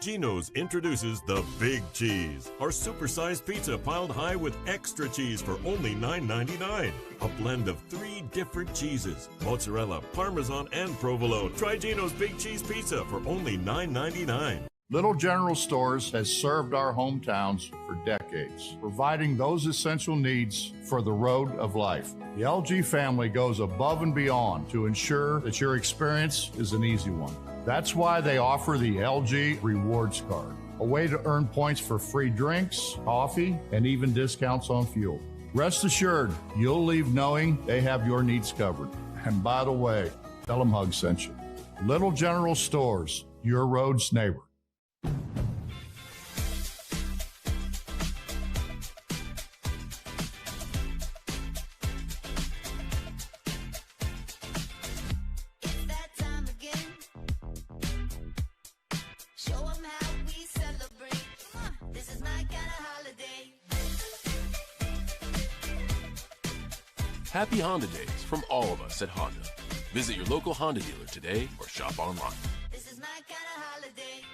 Geno's introduces the Big Cheese, our supersized pizza piled high with extra cheese for only $9.99. A blend of 3 different cheeses, mozzarella, parmesan, and provolone. Try Geno's Big Cheese Pizza for only $9.99. Little General Stores has served our hometowns for decades, providing those essential needs for the road of life. The LG family goes above and beyond to ensure that your experience is an easy one. That's why they offer the LG Rewards Card, a way to earn points for free drinks, coffee, and even discounts on fuel. Rest assured, you'll leave knowing they have your needs covered. And by the way, tell them Hug sent you. Little General Stores, your road's neighbor. It's that time again. Show 'em how we celebrate. Come on, this is my kind of holiday. Happy Honda Days from all of us at Honda. Visit your local Honda dealer today or shop online. This is my kind of holiday.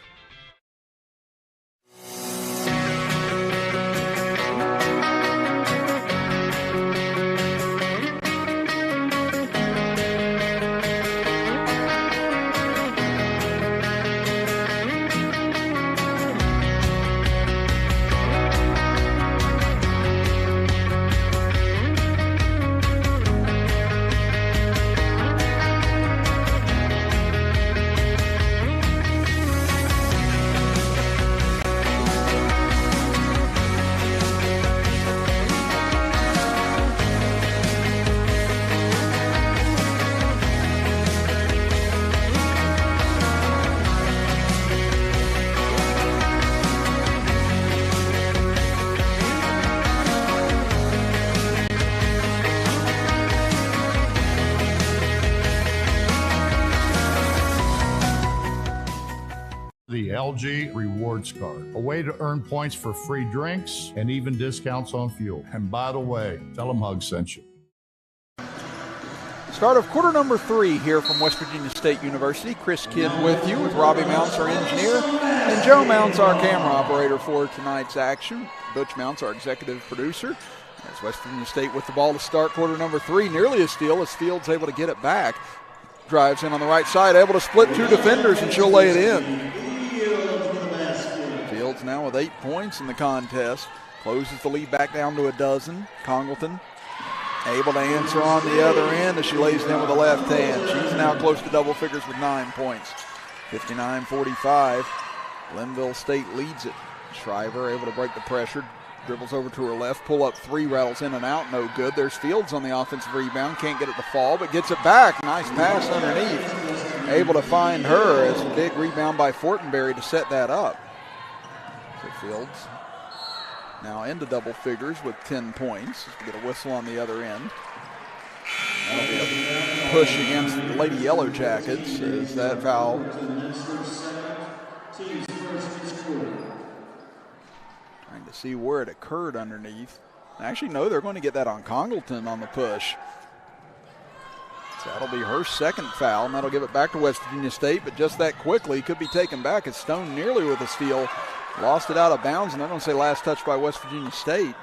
LG Rewards Card, a way to earn points for free drinks and even discounts on fuel. And by the way, tell them Hug sent you. Start of quarter number 3 here from West Virginia State University. Chris Kidd with you, with Robbie Mounts, our engineer, and Joe Mounts, our camera operator for tonight's action. Butch Mounts, our executive producer. As West Virginia State with the ball to start quarter number 3. Nearly a steal as Fields able to get it back. Drives in on the right side, able to split 2 defenders, and she'll lay it in. Fields now with 8 points in the contest. Closes the lead back down to a dozen. Congleton able to answer on the other end as she lays it in with the left hand. She's now close to double figures with 9 points. 59-45. Glenville State leads it. Shriver able to break the pressure. Dribbles over to her left. Pull up 3. Rattles in and out. No good. There's Fields on the offensive rebound. Can't get it to fall, but gets it back. Nice pass underneath. Able to find her as a big rebound by Fortenberry to set that up. So Fields now into double figures with 10 points. Get a whistle on the other end. That'll be a push against the Lady Yellow Jackets as that foul. Trying to see where it occurred underneath. Actually, no, they're going to get that on Congleton on the push. So that'll be her second foul, and that'll give it back to West Virginia State, but just that quickly could be taken back as Stone nearly with a steal. Lost it out of bounds, and they're going to say last touch by West Virginia State.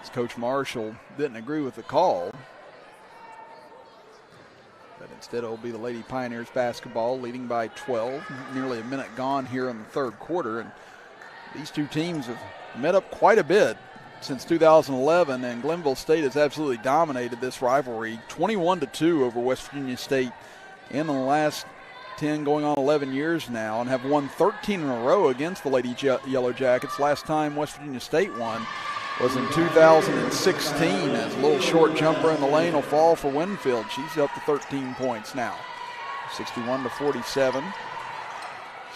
As Coach Marshall didn't agree with the call. But instead it will be the Lady Pioneers basketball leading by 12. Nearly a minute gone here in the third quarter. And these two teams have met up quite a bit since 2011, and Glenville State has absolutely dominated this rivalry. 21-2 over West Virginia State in the last 10 going on 11 years now, and have won 13 in a row against the Lady Yellow Jackets. Last time West Virginia State won was in 2016 as a little short jumper in the lane will fall for Winfield. She's up to 13 points now. 61-47.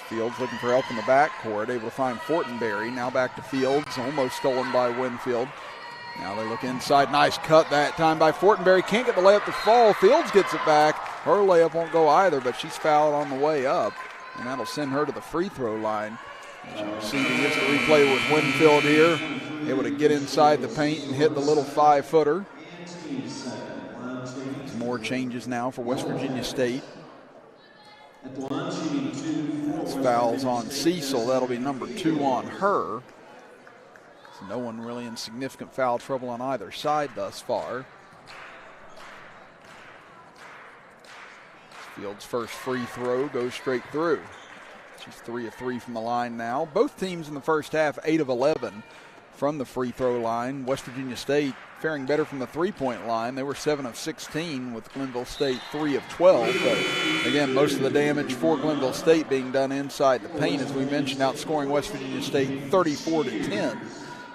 Fields looking for help in the backcourt, able to find Fortenberry. Now back to Fields, almost stolen by Winfield. Now they look inside. Nice cut that time by Fortenberry. Can't get the layup to fall. Fields gets it back. Her layup won't go either, but she's fouled on the way up, and that'll send her to the free throw line. As you can see, he gets the replay with Winfield here, able to get inside the paint and hit the little 5-footer. Some more changes now for West Virginia State. That's fouls on Cecil. That'll be number 2 on her. So no one really in significant foul trouble on either side thus far. Fields' first free throw goes straight through. She's 3 of 3 from the line now. Both teams in the first half 8 of 11 from the free throw line. West Virginia State faring better from the three-point line. They were 7 of 16 with Glenville State 3 of 12. But again, most of the damage for Glenville State being done inside the paint, as we mentioned, outscoring West Virginia State 34-10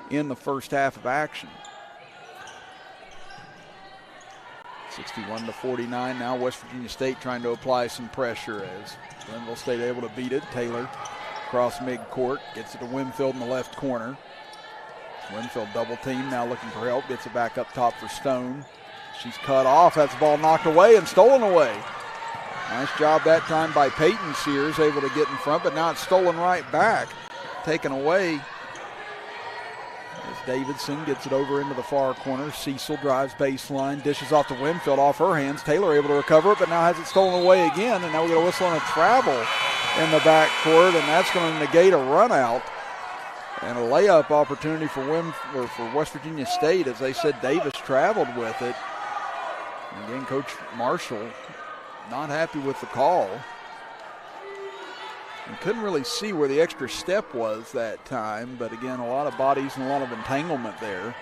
in the first half of action. 61-49 now. West Virginia State trying to apply some pressure as Glenville State able to beat it. Taylor across midcourt, gets it to Winfield in the left corner. Winfield double team, now looking for help, gets it back up top for Stone. She's cut off, has the ball knocked away and stolen away. Nice job that time by Peyton Sears, able to get in front, but now it's stolen right back. Taken away as Davidson gets it over into the far corner. Cecil drives baseline, dishes off to Winfield off her hands. Taylor able to recover it, but now has it stolen away again, and now we get a whistle on a travel in the backcourt, and that's going to negate a run out. And a layup opportunity for West Virginia State, as they said Davis traveled with it. And again, Coach Marshall not happy with the call. And couldn't really see where the extra step was that time, but again, a lot of bodies and a lot of entanglement there.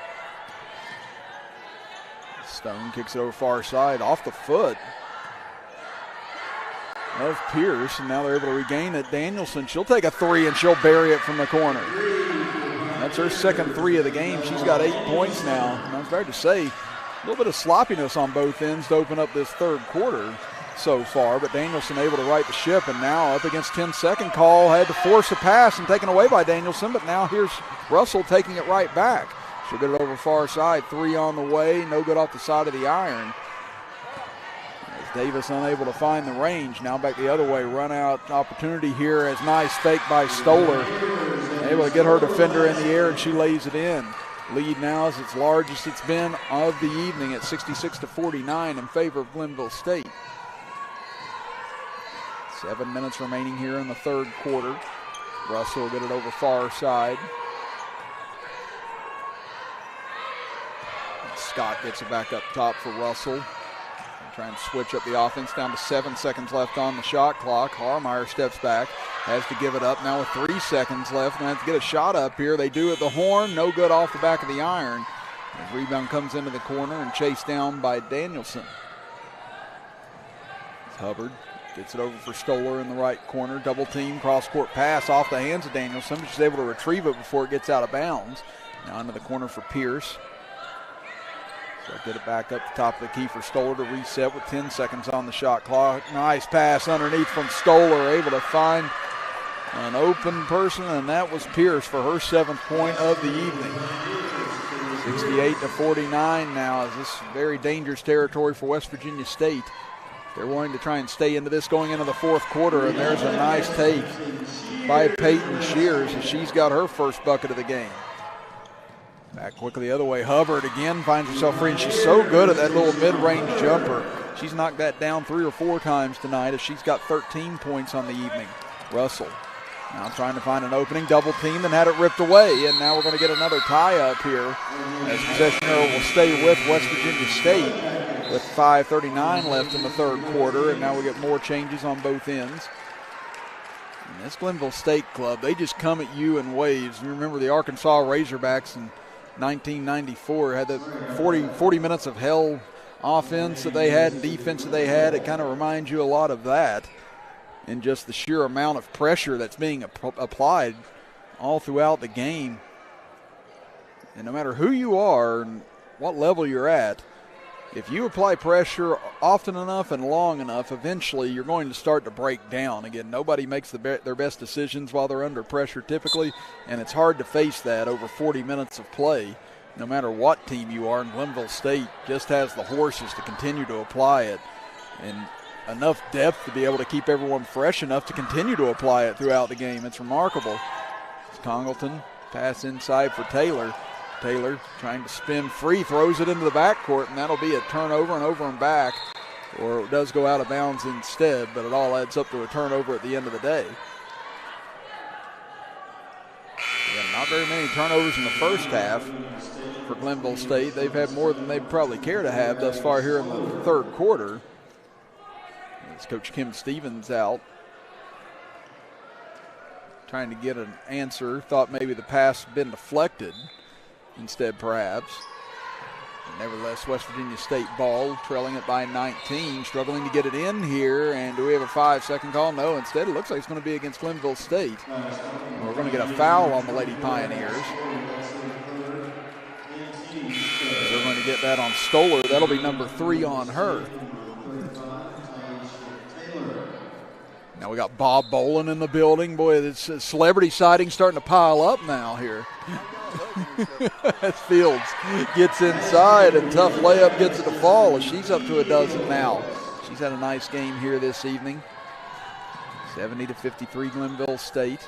Stone kicks it over far side, off the foot of Pierce, and now they're able to regain it. Danielson, she'll take a 3 and she'll bury it from the corner. That's her second 3 of the game. She's got 8 points now. And I'm sorry to say, a little bit of sloppiness on both ends to open up this third quarter so far, but Danielson able to right the ship, and now up against 10-second call, had to force a pass and taken away by Danielson, but now here's Russell taking it right back. She'll get it over far side, 3 on the way, no good off the side of the iron. Davis unable to find the range. Now back the other way. Run out opportunity here as nice fake by Stoller. Able to get her defender in the air, and she lays it in. Lead now is its largest it's been of the evening at 66-49 in favor of Glenville State. 7 minutes remaining here in the third quarter. Russell will get it over far side. Scott gets it back up top for Russell. Trying to switch up the offense down to 7 seconds left on the shot clock. Harmeyer steps back, has to give it up now with 3 seconds left. And has to get a shot up here. They do at the horn, no good off the back of the iron. The rebound comes into the corner and chased down by Danielson. Hubbard gets it over for Stoller in the right corner. Double team, cross-court pass off the hands of Danielson. She's able to retrieve it before it gets out of bounds. Now into the corner for Pierce. So get it back up the top of the key for Stoller to reset with 10 seconds on the shot clock. Nice pass underneath from Stoller, able to find an open person, and that was Pierce for her 7th point of the evening. 68-49 now, as this is very dangerous territory for West Virginia State. They're wanting to try and stay into this going into the fourth quarter, and there's a nice take by Peyton Shears, as she's got her first bucket of the game. Back quickly the other way. Hubbard again finds herself free, and she's so good at that little mid-range jumper. She's knocked that down 3 or 4 times tonight, as she's got 13 points on the evening. Russell now trying to find an opening, double team, and had it ripped away. And now we're going to get another tie-up here, as possession will stay with West Virginia State with 5:39 left in the third quarter. And now we get more changes on both ends. And this Glenville State club, they just come at you in waves. You remember the Arkansas Razorbacks in 1994 had the 40 minutes of hell offense that they had and defense that they had. It kind of reminds you a lot of that, and just the sheer amount of pressure that's being applied all throughout the game. And no matter who you are and what level you're at, if you apply pressure often enough and long enough, eventually you're going to start to break down. Again, nobody makes their best decisions while they're under pressure typically, and it's hard to face that over 40 minutes of play, no matter what team you are. And Glenville State just has the horses to continue to apply it, and enough depth to be able to keep everyone fresh enough to continue to apply it throughout the game. It's remarkable. It's Congleton, pass inside for Taylor. Taylor trying to spin free, throws it into the backcourt, and that'll be a turnover and over and back, or it does go out of bounds instead, but it all adds up to a turnover at the end of the day. Yeah, not very many turnovers in the first half for Glenville State. They've had more than they probably care to have thus far here in the third quarter. As Coach Kim Stevens out, trying to get an answer. Thought maybe the pass had been deflected instead, perhaps. But nevertheless, West Virginia State ball, trailing it by 19, struggling to get it in here. And do we have a 5-second call? No, instead it looks like it's going to be against Glenville State. And we're going to get a foul on the Lady Pioneers. They're going to get that on Stoller. That'll be number 3 on her. Now we got Bob Bolin in the building. Boy, this celebrity sighting starting to pile up now here. As Fields gets inside, and tough layup gets it to fall. She's up to a dozen now. She's had a nice game here this evening. 70-53 Glenville State.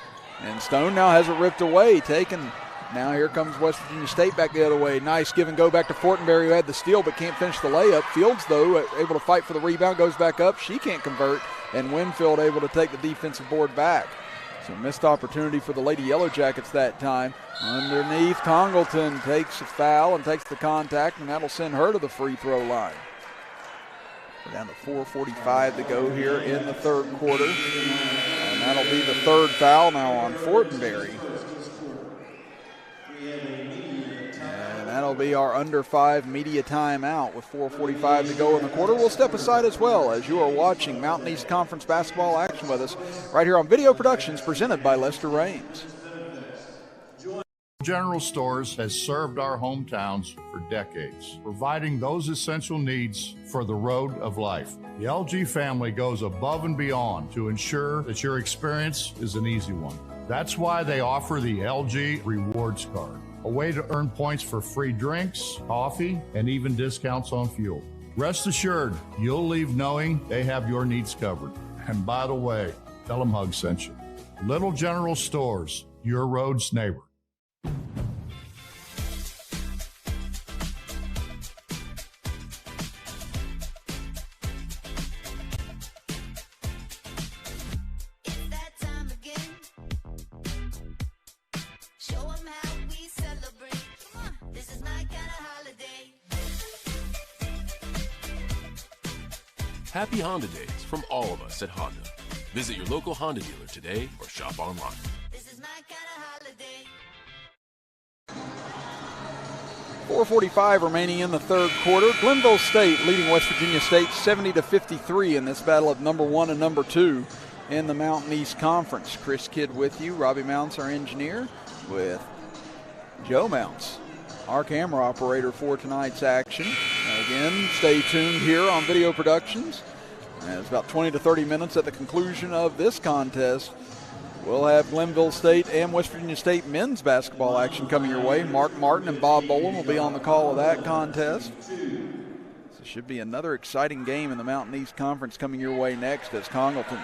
And Stone now has it ripped away, taken. Now here comes West Virginia State back the other way. Nice give and go back to Fortenberry, who had the steal but can't finish the layup. Fields, though, able to fight for the rebound, goes back up. She can't convert, and Winfield able to take the defensive board back. So missed opportunity for the Lady Yellow Jackets that time. Underneath, Congleton takes a foul and takes the contact, and that'll send her to the free throw line. We're down to 4:45 to go here in the third quarter. And that'll be the third foul now on Fortenberry. And that'll be our under 5 media timeout with 4:45 to go in the quarter. We'll step aside as well as you are watching Mountain East Conference basketball action with us right here on Video Productions presented by Lester Raines. General Stores has served our hometowns for decades, providing those essential needs for the road of life. The LG family goes above and beyond to ensure that your experience is an easy one. That's why they offer the LG Rewards Card, a way to earn points for free drinks, coffee, and even discounts on fuel. Rest assured, you'll leave knowing they have your needs covered. And by the way, tell them Hug sent you. Little General Stores, your road's neighbor. It's that time again. Show 'em how we celebrate. Come on, this is my kind of holiday. Happy Honda Days from all of us at Honda. Visit your local Honda dealer today or shop online. This is my kind of holiday. 4:45 remaining in the third quarter. Glenville State leading West Virginia State 70-53 in this battle of number 1 and number 2 in the Mountain East Conference. Chris Kidd with you. Robbie Mounts, our engineer, with Joe Mounts, our camera operator for tonight's action. Again, stay tuned here on Video Productions. It's about 20 to 30 minutes at the conclusion of this contest. We'll have Glenville State and West Virginia State men's basketball action coming your way. Mark Martin and Bob Boland will be on the call of that contest. So it should be another exciting game in the Mountain East Conference coming your way next as Congleton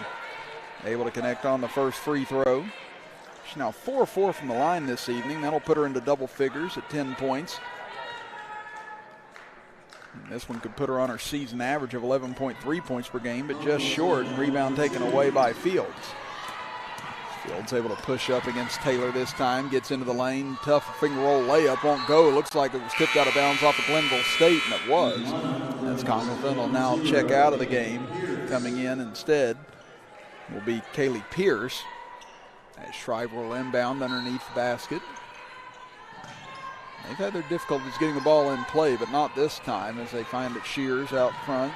able to connect on the first free throw. She's now 4-4 from the line this evening. That'll put her into double figures at 10 points. This one could put her on her season average of 11.3 points per game, but just short, and rebound taken away by Fields. Fields able to push up against Taylor this time, gets into the lane, tough finger roll layup, won't go. It looks like it was tipped out of bounds off of Glenville State, and it was. As Congleton will now check out of the game. Coming in instead will be Kaylee Pierce, as Shriver will inbound underneath the basket. They've had their difficulties getting the ball in play, but not this time as they find it Shears out front.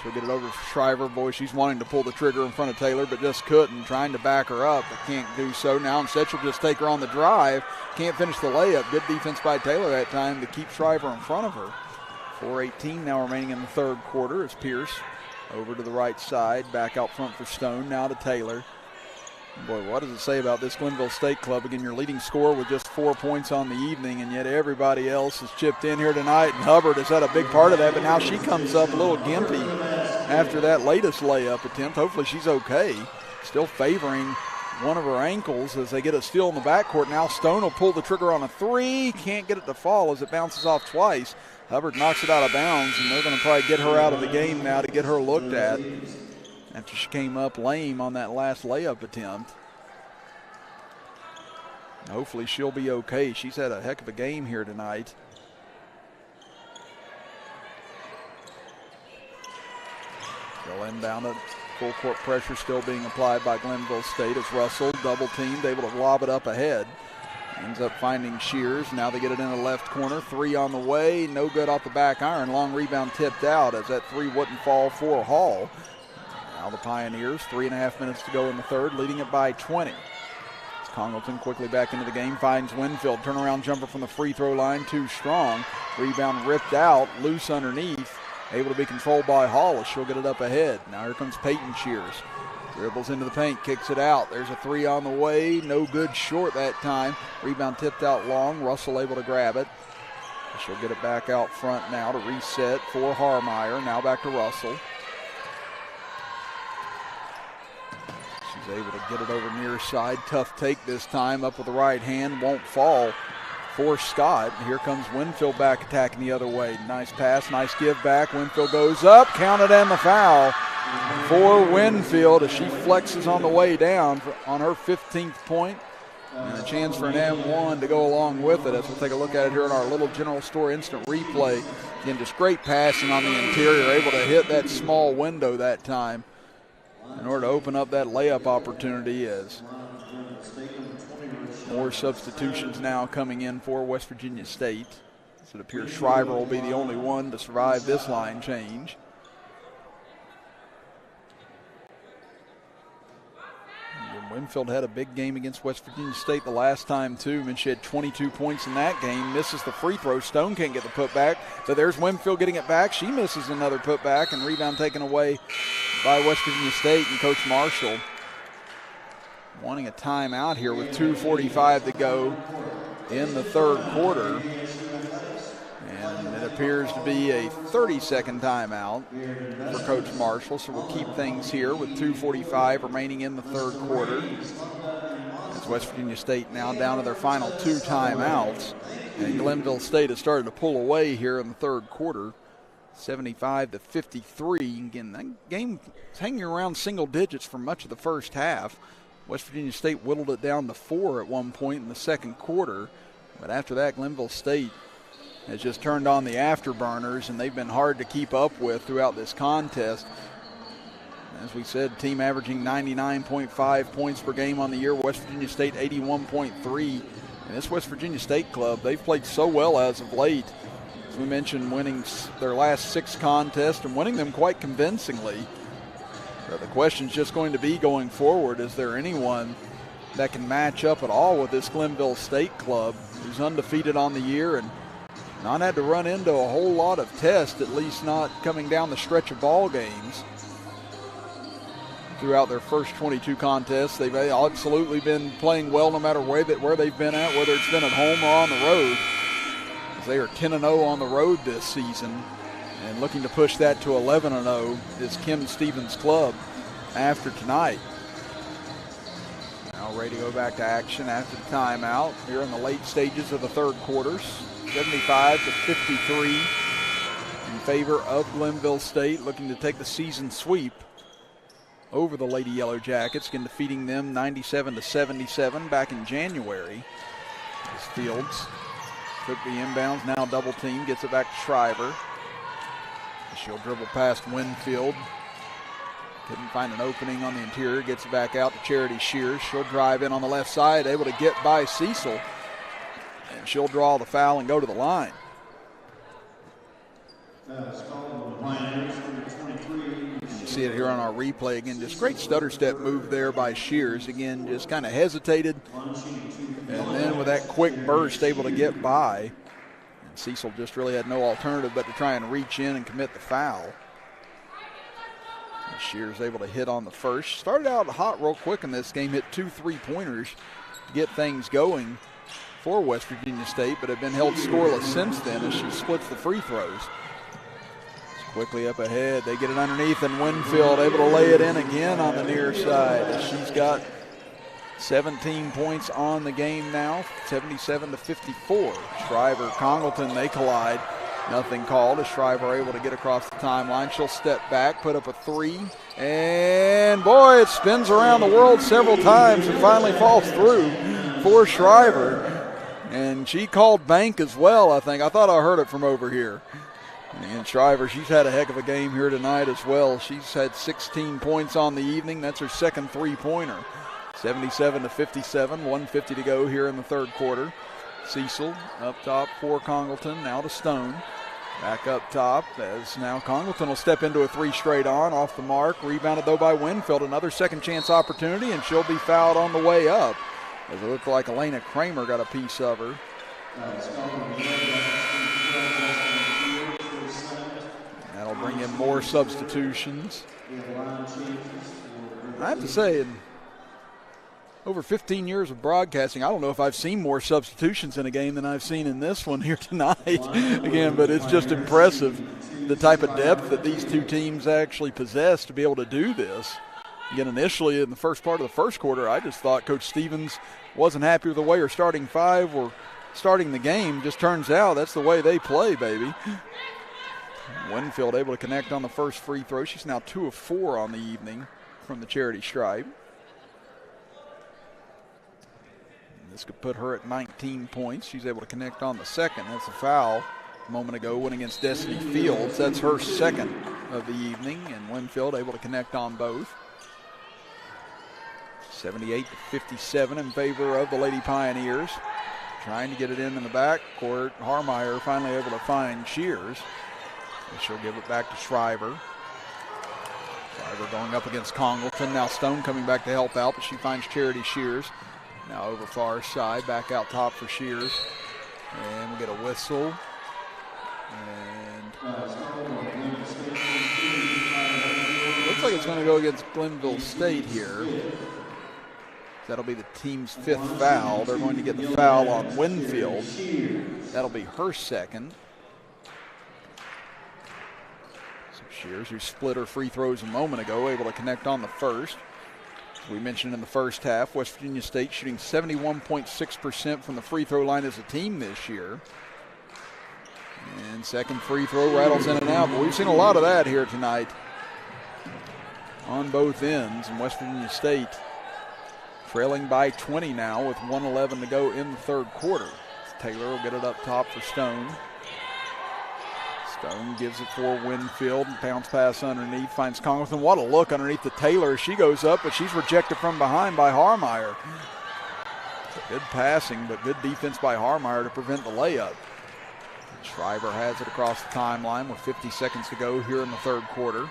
She'll get it over to Shriver. Boy, she's wanting to pull the trigger in front of Taylor, but just couldn't. Trying to back her up, but can't do so. Now instead she'll just take her on the drive. Can't finish the layup. Good defense by Taylor that time to keep Shriver in front of her. 4:18 now remaining in the third quarter as Pierce over to the right side. Back out front for Stone. Now to Taylor. Boy, what does it say about this Glenville State club? Again, your leading scorer with just 4 points on the evening, and yet everybody else has chipped in here tonight, and Hubbard has had a big part of that, but now she comes up a little gimpy after that latest layup attempt. Hopefully she's okay. Still favoring one of her ankles as they get a steal in the backcourt. Now Stone will pull the trigger on a three. Can't get it to fall as it bounces off twice. Hubbard knocks it out of bounds, and they're going to probably get her out of the game now to get her looked at after she came up lame on that last layup attempt. Hopefully she'll be okay. She's had a heck of a game here tonight. They'll inbound it. Full court pressure still being applied by Glenville State as Russell double teamed, able to lob it up ahead. Ends up finding Shears. Now they get it in the left corner. Three on the way. No good off the back iron. Long rebound tipped out as that three wouldn't fall for Hall. Now the Pioneers, 3.5 minutes to go in the third, leading it by 20. As Congleton quickly back into the game, finds Winfield. Turnaround jumper from the free throw line, too strong. Rebound ripped out, loose underneath. Able to be controlled by Hall as she'll get it up ahead. Now here comes Peyton Shears. Dribbles into the paint, kicks it out. There's a three on the way, no good short that time. Rebound tipped out long, Russell able to grab it. She'll get it back out front now to reset for Harmeyer. Now back to Russell. She's able to get it over near side. Tough take this time, up with the right hand, won't fall for Scott. Here comes Winfield back attacking the other way. Nice pass, nice give back. Winfield goes up, counted and the foul for Winfield as she flexes on the way down on her 15th point. And a chance for an M1 to go along with it as we'll take a look at it here in our Little General Store instant replay. Again, just great passing on the interior, able to hit that small window that time in order to open up that layup opportunity as more substitutions now coming in for West Virginia State. So it appears Shriver will be the only one to survive this line change. And Winfield had a big game against West Virginia State the last time too. I mean, she had 22 points in that game, misses the free throw. Stone can't get the putback. So there's Winfield getting it back. She misses another putback and rebound taken away by West Virginia State and Coach Marshall wanting a timeout here with 2:45 to go in the third quarter. And it appears to be a 30-second timeout for Coach Marshall, so we'll keep things here with 2:45 remaining in the third quarter. As West Virginia State now down to their final 2 timeouts, and Glenville State has started to pull away here in the third quarter, 75-53. Again, that game was hanging around single digits for much of the first half. West Virginia State whittled it down to 4 at one point in the second quarter, but after that, Glenville State has just turned on the afterburners, and they've been hard to keep up with throughout this contest. As we said, team averaging 99.5 points per game on the year. West Virginia State 81.3. And this West Virginia State club, they've played so well as of late. As we mentioned, winning their last 6 contests and winning them quite convincingly. But the question's just going to be going forward, is there anyone that can match up at all with this Glenville State club, who's undefeated on the year and not had to run into a whole lot of tests, at least not coming down the stretch of ball games. Throughout their first 22 contests, they've absolutely been playing well no matter where they've been at, whether it's been at home or on the road. As they are 10-0 on the road this season, and looking to push that to 11-0 is Kim Stevens' club after tonight. Now ready to go back to action after the timeout here in the late stages of the third quarters. 75-53 in favor of Glenville State, looking to take the season sweep over the Lady Yellow Jackets, again defeating them 97-77 back in January. As Fields took the inbounds, now double team, gets it back to Shriver. She'll dribble past Winfield. Couldn't find an opening on the interior, gets it back out to Charity Shears. She'll drive in on the left side, able to get by Cecil, and she'll draw the foul and go to the line. You see it here on our replay again. Just great stutter step move there by Shears. Again, just kind of hesitated, and then with that quick burst, able to get by. And Cecil just really had no alternative but to try and reach in and commit the foul. And Shears able to hit on the first. Started out hot real quick in this game, hit 2 3-pointers to get things going for West Virginia State, but have been held scoreless since then as she splits the free throws. Quickly up ahead, they get it underneath, and Winfield able to lay it in again on the near side. She's got 17 points on the game now, 77-54. Shriver, Congleton, they collide. Nothing called as Shriver able to get across the timeline. She'll step back, put up a 3, and boy, it spins around the world several times and finally falls through for Shriver. And she called bank as well, I think. I thought I heard it from over here. And Shriver, she's had a heck of a game here tonight as well. She's had 16 points on the evening. That's her second 3-pointer. 77-57, 1:50 to go here in the third quarter. Cecil up top for Congleton, now to Stone. Back up top as now Congleton will step into a 3 straight on, off the mark. Rebounded though by Winfield. Another second chance opportunity, and she'll be fouled on the way up. As it looked like Elena Kramer got a piece of her. That'll bring in more substitutions. I have to say, in over 15 years of broadcasting, I don't know if I've seen more substitutions in a game than I've seen in this one here tonight. Again, but it's just impressive the type of depth that these two teams actually possess to be able to do this. Again, initially in the first part of the first quarter, I just thought Coach Stevens wasn't happy with the way her starting 5 were starting the game. Just turns out that's the way they play, baby. Winfield able to connect on the first free throw. She's now 2 of 4 on the evening from the charity stripe. And this could put her at 19 points. She's able to connect on the second. That's a foul a moment ago, went against Destiny Fields. That's her second of the evening, and Winfield able to connect on both. 78-57 in favor of the Lady Pioneers. Trying to get it in the backcourt. Harmeyer finally able to find Shears. And she'll give it back to Shriver. Shriver going up against Congleton. Now Stone coming back to help out, but she finds Charity Shears. Now over far side, back out top for Shears. And we'll get a whistle. And looks like it's going to go against Glenville State here. That'll be the team's 5th foul. They're going to get the foul on Winfield. That'll be her second. Shears, who split her free throws a moment ago, able to connect on the first. As we mentioned in the first half, West Virginia State shooting 71.6% from the free throw line as a team this year. And second free throw rattles in and out, but we've seen a lot of that here tonight on both ends. And West Virginia State trailing by 20 now with 1:11 to go in the third quarter. Taylor will get it up top for Stone. Stone gives it for Winfield. Bounce pass underneath, finds Congleton. What a look underneath the Taylor. She goes up, but she's rejected from behind by Harmeyer. Good passing, but good defense by Harmeyer to prevent the layup. Shriver has it across the timeline with 50 seconds to go here in the third quarter.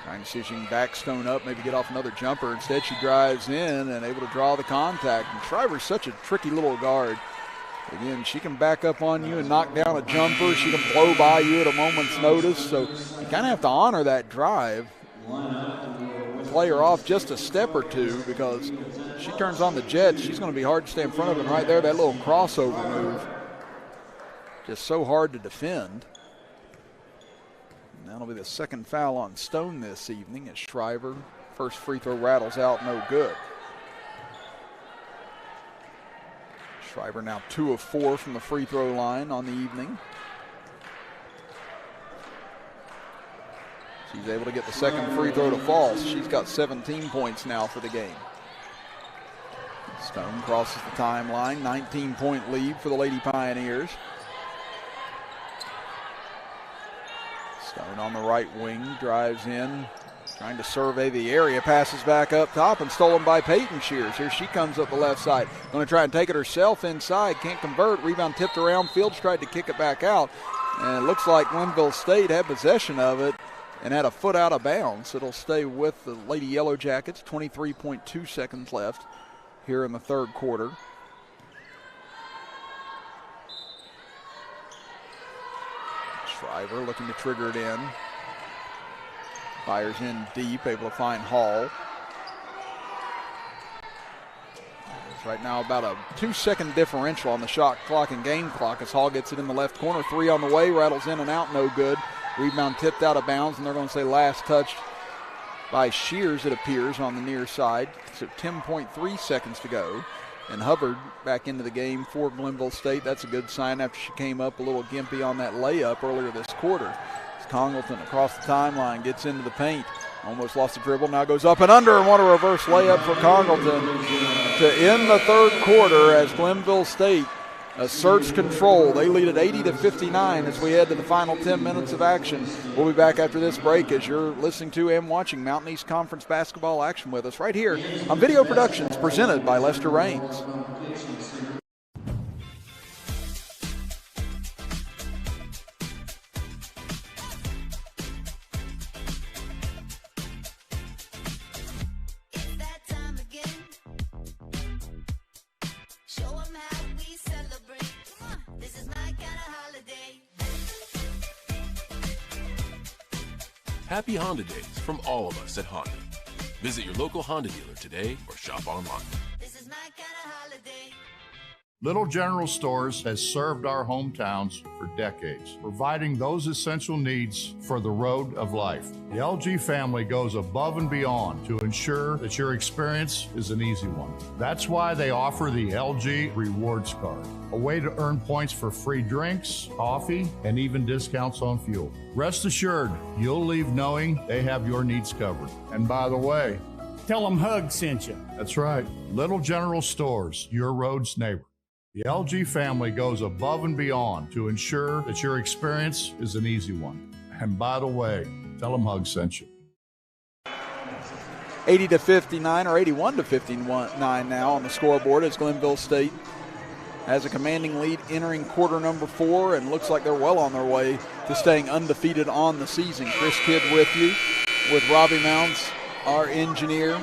Trying to see if she can back Stone up, maybe get off another jumper. Instead, she drives in and able to draw the contact. And Shriver's such a tricky little guard. Again, she can back up on you and knock down a jumper. She can blow by you at a moment's notice. So you kind of have to honor that drive. Play her off just a step or two, because she turns on the jet. She's going to be hard to stay in front of. And right there, that little crossover move. Just so hard to defend. And that'll be the second foul on Stone this evening as Shriver. First free throw rattles out, no good. Shriver now 2 of 4 from the free throw line on the evening. She's able to get the second free throw to fall. She's got 17 points now for the game. Stone crosses the timeline, 19-point lead for the Lady Pioneers. Stone on the right wing, drives in, trying to survey the area, passes back up top and stolen by Peyton Shears. Here she comes up the left side. Going to try and take it herself inside, can't convert. Rebound tipped around, Fields tried to kick it back out. And it looks like Glenville State had possession of it and had a foot out of bounds. It'll stay with the Lady Yellow Jackets. 23.2 seconds left here in the third quarter. Shriver looking to trigger it in. Fires in deep, able to find Hall. There's right now about a 2-second differential on the shot clock and game clock as Hall gets it in the left corner. 3 on the way, rattles in and out, no good. Rebound tipped out of bounds, and they're going to say last touch by Shears, it appears, on the near side. So 10.3 seconds to go. And Hubbard back into the game for Glenville State. That's a good sign after she came up a little gimpy on that layup earlier this quarter. Congleton across the timeline, gets into the paint. Almost lost the dribble, now goes up and under, and what a reverse layup for Congleton to end the third quarter as Glenville State asserts control. They lead at 80-59 as we head to the final 10 minutes of action. We'll be back after this break as you're listening to and watching Mountain East Conference basketball action with us right here on Video Productions presented by Lester Raines. Happy Honda Days from all of us at Honda. Visit your local Honda dealer today or shop online. This is my kind of holiday. Little General Stores has served our hometowns for decades, providing those essential needs for the road of life. The LG family goes above and beyond to ensure that your experience is an easy one. That's why they offer the LG Rewards Card, a way to earn points for free drinks, coffee, and even discounts on fuel. Rest assured, you'll leave knowing they have your needs covered. And by the way, Tell them Hug sent you. that's right, Little General Stores, your road's neighbor. The LG family goes above and beyond to ensure that your experience is an easy one. And by the way, tell them Hug sent you. 80-59 or 81-59 now on the scoreboard as Glenville State has a commanding lead entering quarter number 4 and looks like they're well on their way to staying undefeated on the season. Chris Kidd with you, with Robbie Mounts, our engineer,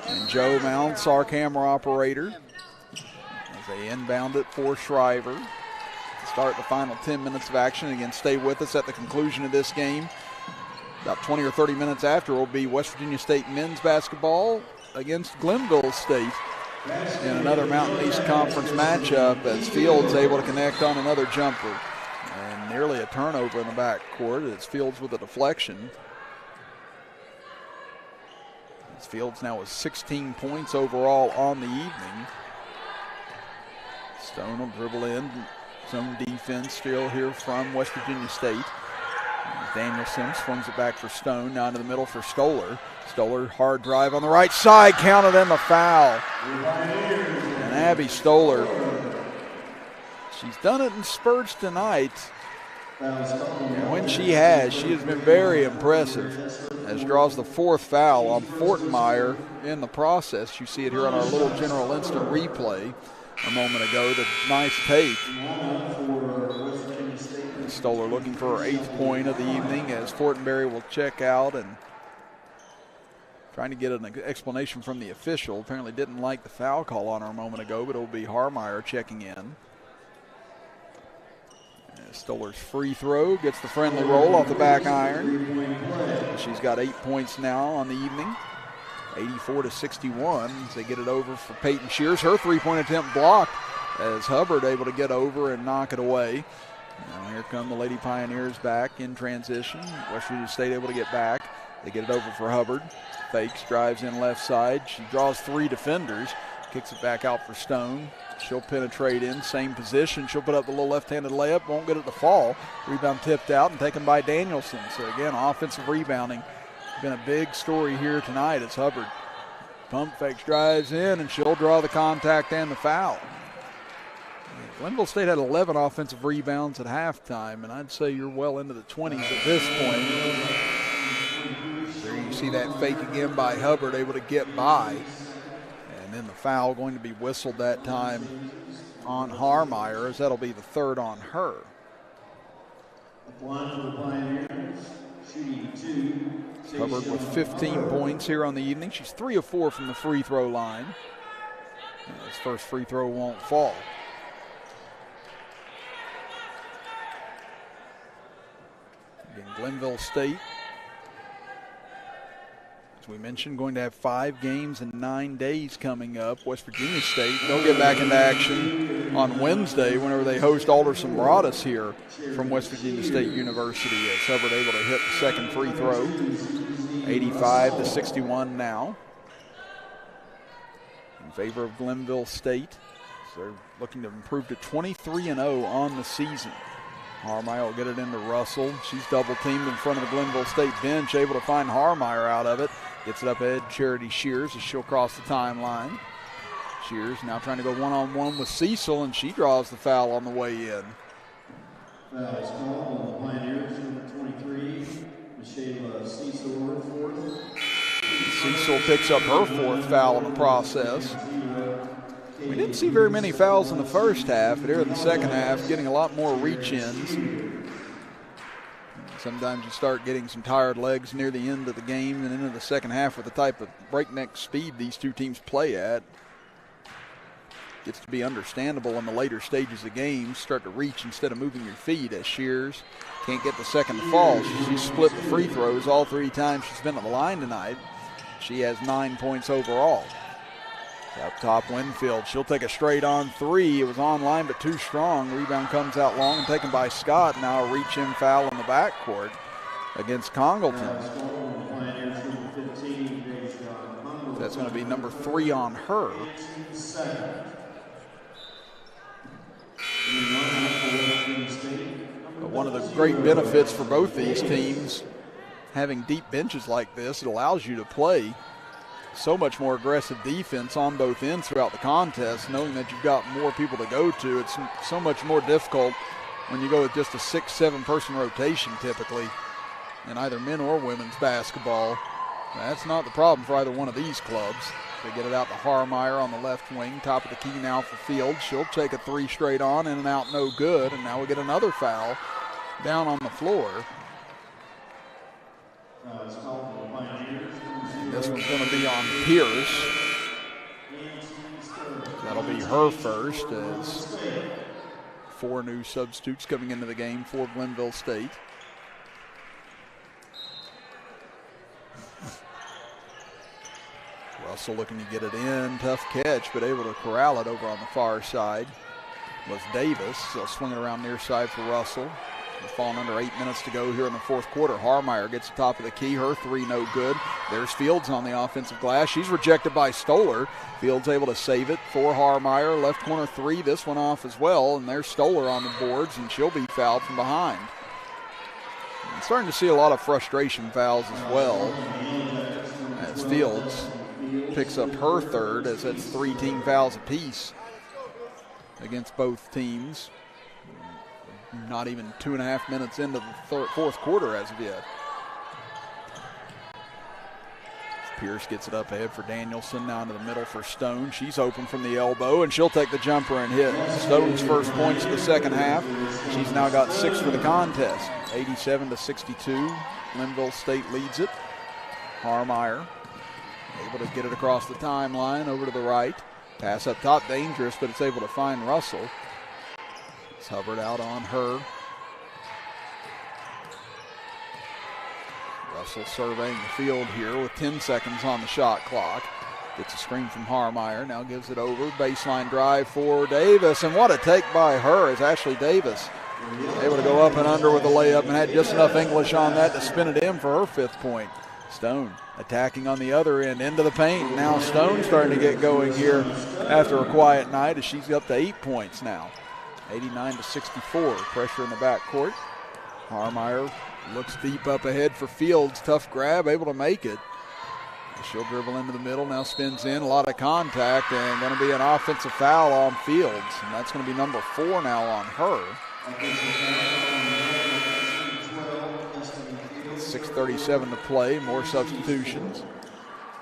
and Joe Mounts, our camera operator, as they inbound it for Shriver to start the final 10 minutes of action. Again, stay with us at the conclusion of this game. About 20 or 30 minutes after will be West Virginia State men's basketball against Glenville State in another Mountain East Conference matchup as Fields able to connect on another jumper. And nearly a turnover in the backcourt. It's Fields with a deflection. It's Fields now with 16 points overall on the evening. Stone will dribble in. Zone defense still here from West Virginia State. Danielson swings it back for Stone. Now into the middle for Stoller. Stoller, hard drive on the right side. Counted in the foul. And Abby Stoller, she's done it in spurts tonight. And when she has been very impressive. As draws the 4th foul on Fortenmeyer in the process. You see it here on our little general instant replay a moment ago. The nice take. Stoller looking for her 8th point of the evening as Fortenberry will check out and trying to get an explanation from the official. Apparently didn't like the foul call on her a moment ago, but it will be Harmeyer checking in. Stoller's free throw gets the friendly roll off the back iron. She's got 8 points now on the evening. 84-61 as they get it over for Peyton Shears. Her 3-point attempt blocked as Hubbard able to get over and knock it away. Now here come the Lady Pioneers back in transition. West Virginia State able to get back. They get it over for Hubbard. Fakes, drives in left side. She draws 3 defenders. Kicks it back out for Stone. She'll penetrate in, same position. She'll put up the little left-handed layup, won't get it to fall. Rebound tipped out and taken by Danielson. So again, offensive rebounding. Been a big story here tonight as Hubbard pump fakes, drives in, and she'll draw the contact and the foul. Glenville State had 11 offensive rebounds at halftime, and I'd say you're well into the 20s at this point. There you see that fake again by Hubbard, able to get by. And then the foul going to be whistled that time on Harmeyer, as that'll be the 3rd on her. Hubbard with 15 points here on the evening. She's 3 of 4 from the free throw line. And his first free throw won't fall. Again, Glenville State, as we mentioned, going to have 5 games in 9 days coming up. West Virginia State, they'll get back into action on Wednesday whenever they host Alderson Broaddus here from West Virginia State University, as Hubbard able to hit the second free throw. 85-61 now in favor of Glenville State. So they're looking to improve to 23-0 on the season. Harmeyer will get it into Russell. She's double teamed in front of the Glenville State bench, able to find Harmeyer out of it. Gets it up ahead, Charity Shears, as she'll cross the timeline. Shears now trying to go one-on-one with Cecil, and she draws the foul on the way in. Foul is called on the Pioneers, number 23, Michelle Cecil, 4th. Cecil picks up her 4th foul in the process. We didn't see very many fouls in the first half, but here in the second half, getting a lot more reach-ins. Sometimes you start getting some tired legs near the end of the game and into the second half with the type of breakneck speed these two teams play at. Gets to be understandable in the later stages of games. Start to reach instead of moving your feet, as Shears can't get the second to fall. She's split the free throws all 3 times she's been at the line tonight. She has 9 points overall. Up top, Winfield. She'll take a straight on 3. It was online, but too strong. Rebound comes out long and taken by Scott. Now a reach-in foul in the backcourt against Congleton. That's going to be number 3 on her. But one of the great benefits for both these teams, having deep benches like this, it allows you to play so much more aggressive defense on both ends throughout the contest, knowing that you've got more people to go to. It's so much more difficult when you go with just a 6-7 person rotation typically in either men or women's basketball. That's not the problem for either one of these clubs. They get it out to Harmeyer on the left wing, top of the key now for Fields. She'll take a 3 straight on, in and out, no good, and now we get another foul down on the floor. This one's going to be on Pierce. That'll be her first, as 4 new substitutes coming into the game for Glenville State. Russell looking to get it in. Tough catch, but able to corral it over on the far side. was Davis. They'll swing it around near side for Russell. We're falling under 8 minutes to go here in the fourth quarter. Harmeyer gets the top of the key. Her three no good. There's Fields on the offensive glass. She's rejected by Stoller. Fields able to save it for Harmeyer. Left corner three. This one off as well. And there's Stoller on the boards, and she'll be fouled from behind. I'm starting to see a lot of frustration fouls as well, as Fields picks up her third, as that's 3 team fouls apiece against both teams. Not even 2.5 minutes into the fourth quarter as of yet. Pierce gets it up ahead for Danielson, now into the middle for Stone. She's open from the elbow, and she'll take the jumper and hit. Stone's first points of the second half. She's now got 6 for the contest. 87-62. Glenville State leads it. Harmeyer able to get it across the timeline over to the right. Pass up top, dangerous, but it's able to find Russell. It's hovered out on her. Russell surveying the field here with 10 seconds on the shot clock. Gets a screen from Harmeyer, now gives it over. Baseline drive for Davis, and what a take by her is Ashley Davis. Able to go up and under with the layup and had just enough English on that to spin it in for her 5th point. Stone attacking on the other end, into the paint. Now Stone starting to get going here after a quiet night as she's up to 8 points now. 89-64, pressure in the backcourt. Harmeyer looks deep up ahead for Fields. Tough grab, able to make it. She'll dribble into the middle, now spins in, a lot of contact, and going to be an offensive foul on Fields. And that's going to be number 4 now on her. 6:37 to play, more substitutions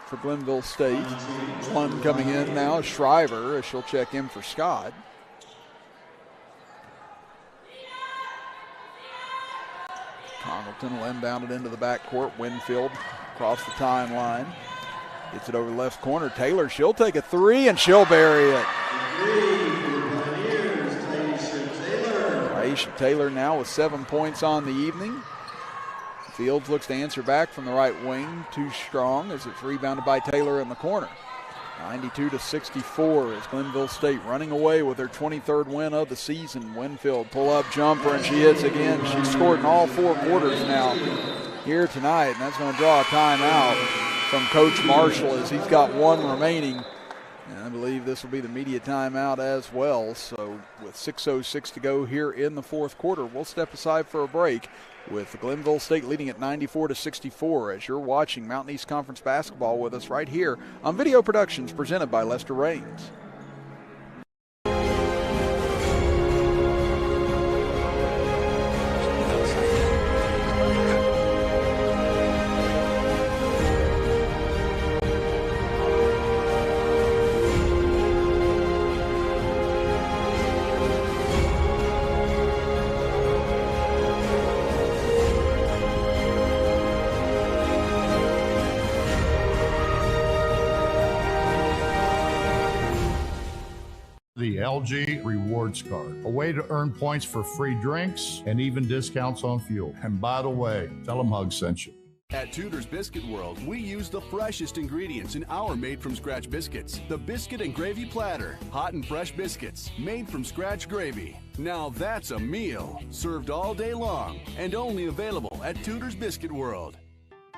for Glenville State. One coming in now is Shriver as she'll check in for Scott. Congleton will inbound it into the backcourt. Winfield across the timeline. Gets it over the left corner. Taylor, she'll take a three and she'll bury it. Aisha Taylor now with 7 points on the evening. Fields looks to answer back from the right wing. Too strong as it's rebounded by Taylor in the corner. 92-64 is Glenville State running away with their 23rd win of the season. Winfield pull-up jumper, and she hits again. She's scored in all 4 quarters now here tonight, and that's going to draw a timeout from Coach Marshall as he's got 1 remaining. And I believe this will be the media timeout as well. So with 6:06 to go here in the fourth quarter, we'll step aside for a break with Glenville State leading at 94-64 as you're watching Mountain East Conference basketball with us right here on Video Productions presented by Lester Raines. The LG Rewards Card, a way to earn points for free drinks and even discounts on fuel. And by the way, tell them Hug sent you. At Tudor's Biscuit World, we use the freshest ingredients in our made-from-scratch biscuits. The Biscuit and Gravy Platter. Hot and fresh biscuits, made from scratch gravy. Now that's a meal, served all day long, and only available at Tudor's Biscuit World.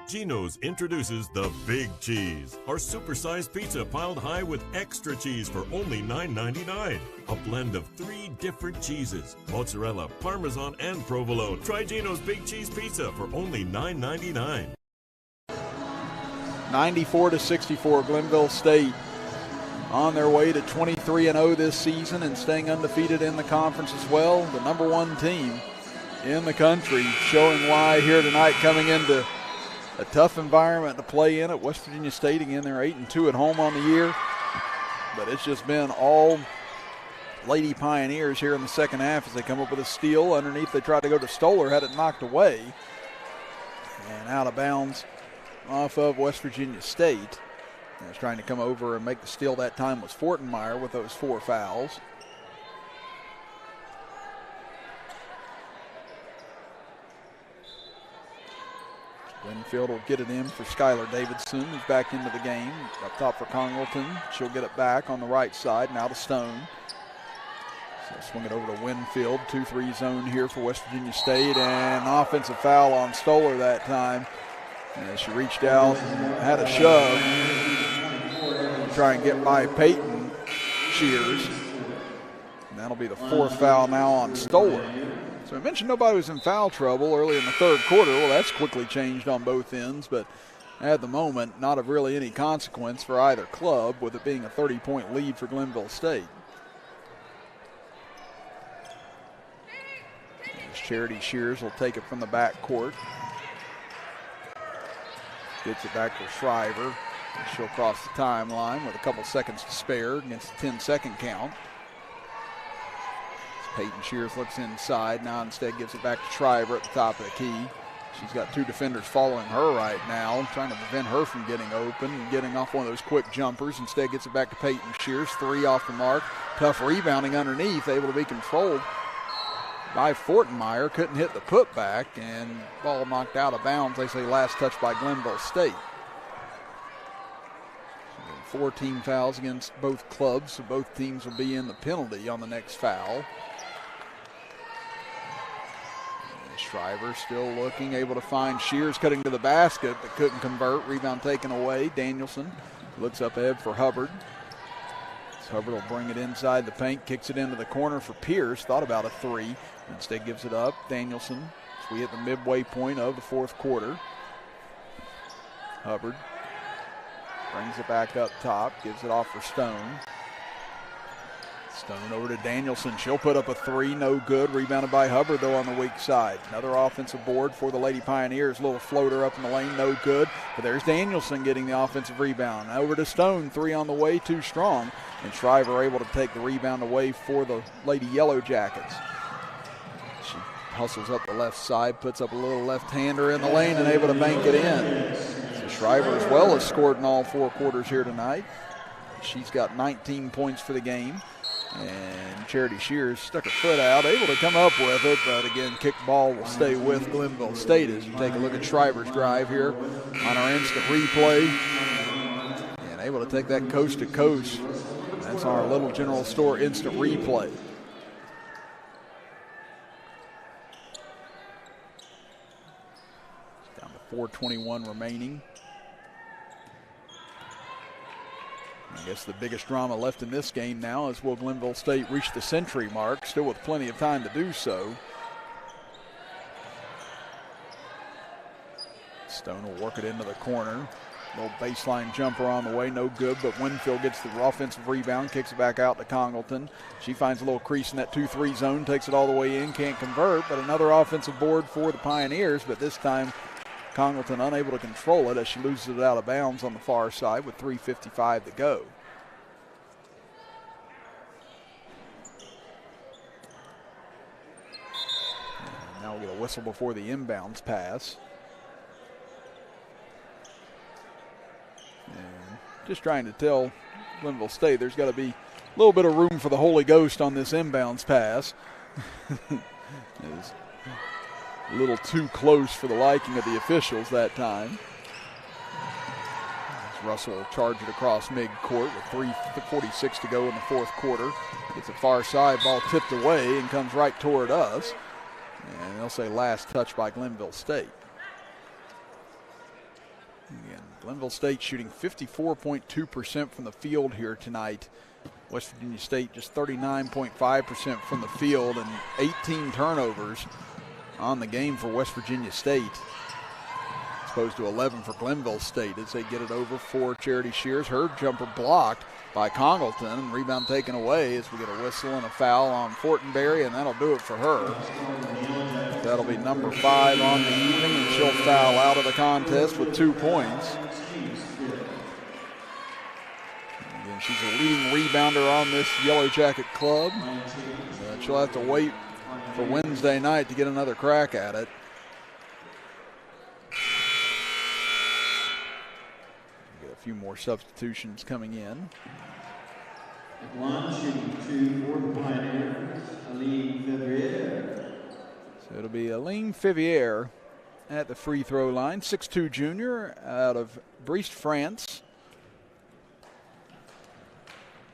Geno's introduces the Big Cheese, our supersized pizza piled high with extra cheese for only $9.99. A blend of 3 different cheeses, mozzarella, parmesan, and provolone. Try Geno's Big Cheese Pizza for only $9.99. 94-64, Glenville State on their way to 23-0 this season and staying undefeated in the conference as well. The number 1 team in the country, showing why here tonight, coming into a tough environment to play in at West Virginia State. Again, they're 8-2 at home on the year, but it's just been all Lady Pioneers here in the second half as they come up with a steal. Underneath, they tried to go to Stoller, had it knocked away, and out of bounds off of West Virginia State. And was trying to come over and make the steal that time was Fortenmeyer with those 4 fouls. Winfield will get it in for Skylar Davidson, who's back into the game. Up top for Congleton. She'll get it back on the right side. Now to Stone. So swing it over to Winfield. 2-3 zone here for West Virginia State. And an offensive foul on Stoller that time. As she reached out and had a shove to try and get by Peyton Shears. And that'll be the 4th foul now on Stoller. So I mentioned nobody was in foul trouble early in the 3rd quarter. Well, that's quickly changed on both ends, but at the moment, not of really any consequence for either club, with it being a 30-point lead for Glenville State. As Charity Shears will take it from the back court. Gets it back to Shriver. She'll cross the timeline with a couple seconds to spare against the 10-second count. Peyton Shears looks inside. Now instead gives it back to Shriver at the top of the key. She's got 2 defenders following her right now, trying to prevent her from getting open and getting off one of those quick jumpers. Instead gets it back to Peyton Shears. 3 off the mark. Tough rebounding underneath, able to be controlled by Fortenmeyer. Couldn't hit the putback, and ball knocked out of bounds. They say last touch by Glenville State. 4 team fouls against both clubs, so both teams will be in the penalty on the next foul. Shriver still looking, able to find Shears cutting to the basket, but couldn't convert. Rebound taken away. Danielson looks up ahead for Hubbard. So Hubbard will bring it inside the paint, kicks it into the corner for Pierce. Thought about a 3, instead gives it up. Danielson, as we hit the midway point of the 4th quarter. Hubbard brings it back up top, gives it off for Stone. Stone over to Danielson. She'll put up a 3, no good. Rebounded by Hubbard, though, on the weak side. Another offensive board for the Lady Pioneers. Little floater up in the lane, no good. But there's Danielson getting the offensive rebound. Over to Stone, 3 on the way, too strong. And Shriver able to take the rebound away for the Lady Yellow Jackets. She hustles up the left side, puts up a little left-hander in the lane and able to bank it in. So Shriver as well has scored in all 4 quarters here tonight. She's got 19 points for the game. And Charity Shears stuck her foot out, able to come up with it, but again, kick ball will stay with Glenville State as you take a look at Shriver's drive here on our instant replay. And able to take that coast to coast. That's our Little General Store instant replay. Down to 4:21 remaining. I guess the biggest drama left in this game now is will Glenville State reach the century mark, still with plenty of time to do so. Stone will work it into the corner. Little baseline jumper on the way, no good, but Winfield gets the offensive rebound, kicks it back out to Congleton. She finds a little crease in that 2-3 zone, takes it all the way in, can't convert, but another offensive board for the Pioneers, but this time Congleton unable to control it as she loses it out of bounds on the far side with 3:55 to go. And now we get a whistle before the inbounds pass. And just trying to tell Glenville State there's got to be a little bit of room for the Holy Ghost on this inbounds pass. It's a little too close for the liking of the officials that time. As Russell will charge it across mid-court with 3:46 to go in the 4th quarter. Gets a far side, ball tipped away and comes right toward us. And they'll say last touch by Glenville State. Again, Glenville State shooting 54.2% from the field here tonight. West Virginia State just 39.5% from the field and 18 turnovers on the game for West Virginia State, as opposed to 11 for Glenville State as they get it over for Charity Shears. Her jumper blocked by Congleton. Rebound taken away as we get a whistle and a foul on Fortenberry, and that'll do it for her. That'll be number 5 on the evening, and she'll foul out of the contest with 2 points. Again, she's a leading rebounder on this Yellow Jacket club. She'll have to wait for Wednesday night to get another crack at it. Get a few more substitutions coming in. At 1, shooting 2 for the Pioneers, Aline Fevrier. So it'll be Aline Fivier at the free throw line, 6'2" junior out of Brest, France.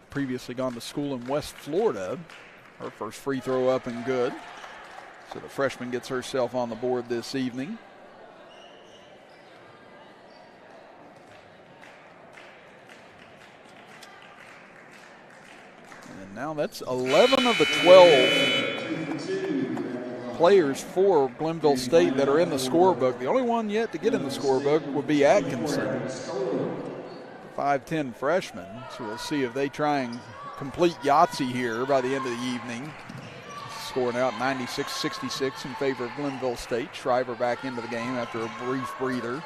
Previously gone to school in West Florida. Her first free throw up and good. So the freshman gets herself on the board this evening. And now that's 11 of the 12 players for Glenville State that are in the scorebook. The only one yet to get in the scorebook would be Atkinson, 5'10" freshman. So we'll see if they try and complete Yahtzee here by the end of the evening. Scoring out 96-66 in favor of Glenville State. Shriver back into the game after a brief breather.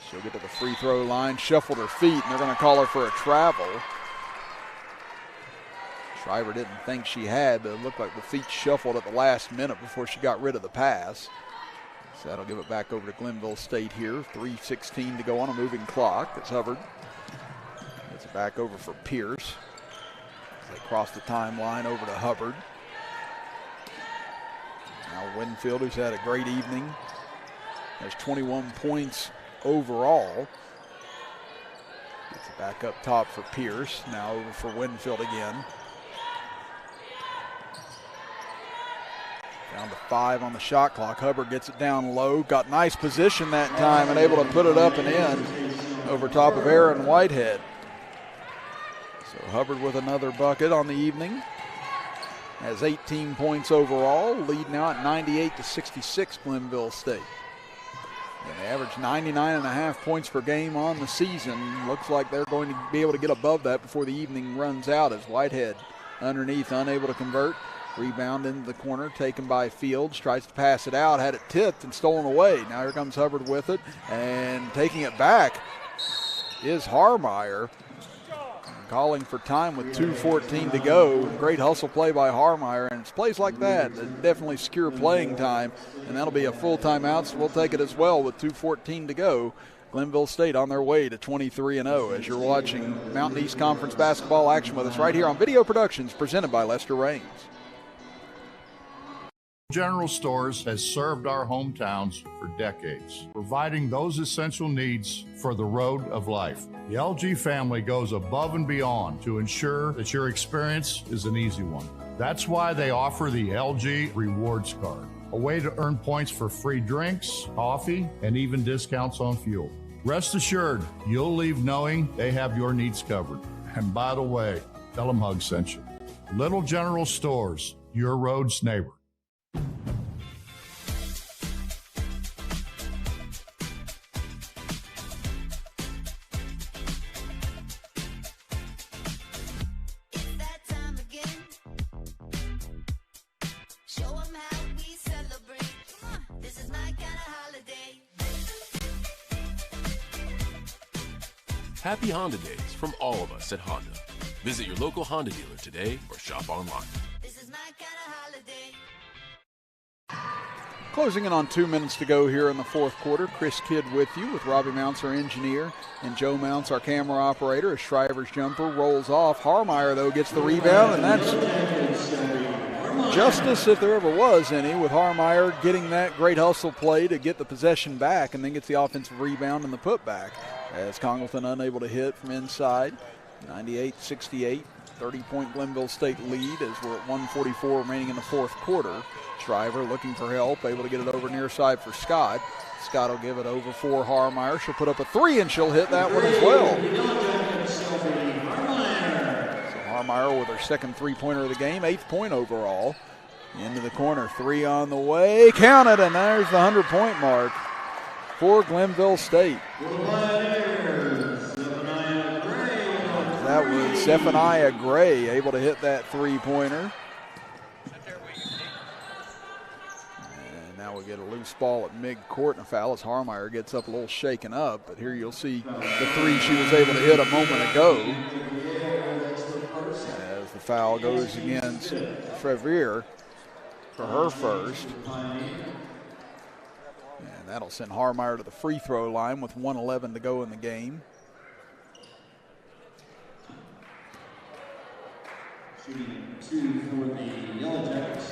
She'll get to the free throw line, shuffled her feet, and they're going to call her for a travel. Shriver didn't think she had, but it looked like the feet shuffled at the last minute before she got rid of the pass. So that'll give it back over to Glenville State here. 3:16 to go on a moving clock. It's Hubbard. Gets it back over for Pierce. They cross the timeline over to Hubbard. Now Winfield, who's had a great evening, has 21 points overall. Gets it back up top for Pierce. Now over for Winfield again. Down to 5 on the shot clock. Hubbard gets it down low. Got nice position that time and able to put it up and in over top of Aaron Whitehead. So Hubbard with another bucket on the evening. Has 18 points overall. Lead now at 98-66 Glenville State. And they average 99.5 points per game on the season. Looks like they're going to be able to get above that before the evening runs out as Whitehead underneath, unable to convert. Rebound into the corner, taken by Fields. Tries to pass it out, had it tipped and stolen away. Now here comes Hubbard with it, and taking it back is Harmeyer. Calling for time with 2:14 to go. Great hustle play by Harmeyer, and it's plays like that definitely secure playing time, and that'll be a full timeout, so we'll take it as well with 2:14 to go. Glenville State on their way to 23-0 as you're watching Mountain East Conference basketball action with us right here on Video Productions presented by Lester Raines. General Stores has served our hometowns for decades, providing those essential needs for the road of life. The LG family goes above and beyond to ensure that your experience is an easy one. That's why they offer the LG Rewards Card, a way to earn points for free drinks, coffee, and even discounts on fuel. Rest assured, you'll leave knowing they have your needs covered. And by the way, tell them Hug sent you. Little General Stores, your road's neighbor. Happy Honda Days from all of us at Honda. Visit your local Honda dealer today or shop online. This is my kind of holiday. Closing in on 2 minutes to go here in the fourth quarter. Chris Kidd with you with Robbie Mounts, our engineer, and Joe Mounts, our camera operator. As Shriver's jumper rolls off. Harmeyer, though, gets the rebound, and that's justice if there ever was any, with Harmeyer getting that great hustle play to get the possession back and then gets the offensive rebound and the putback. As Congleton unable to hit from inside. 98-68, 30-point Glenville State lead as we're at 1:44 remaining in the fourth quarter. Shriver looking for help, able to get it over near side for Scott. Scott will give it over for Harmeyer. She'll put up a three, and she'll hit that one as well. So Harmeyer with her second three-pointer of the game, 8th point overall. Into the corner, three on the way. Count it, and there's the 100-point mark for Glenville State. That was Zephaniah Gray able to hit that three-pointer. And now we get a loose ball at mid-court and a foul as Harmeyer gets up a little shaken up. But here you'll see the three she was able to hit a moment ago. As the foul goes against Frevier for her first. And that'll send Harmeyer to the free throw line with 1:11 to go in the game.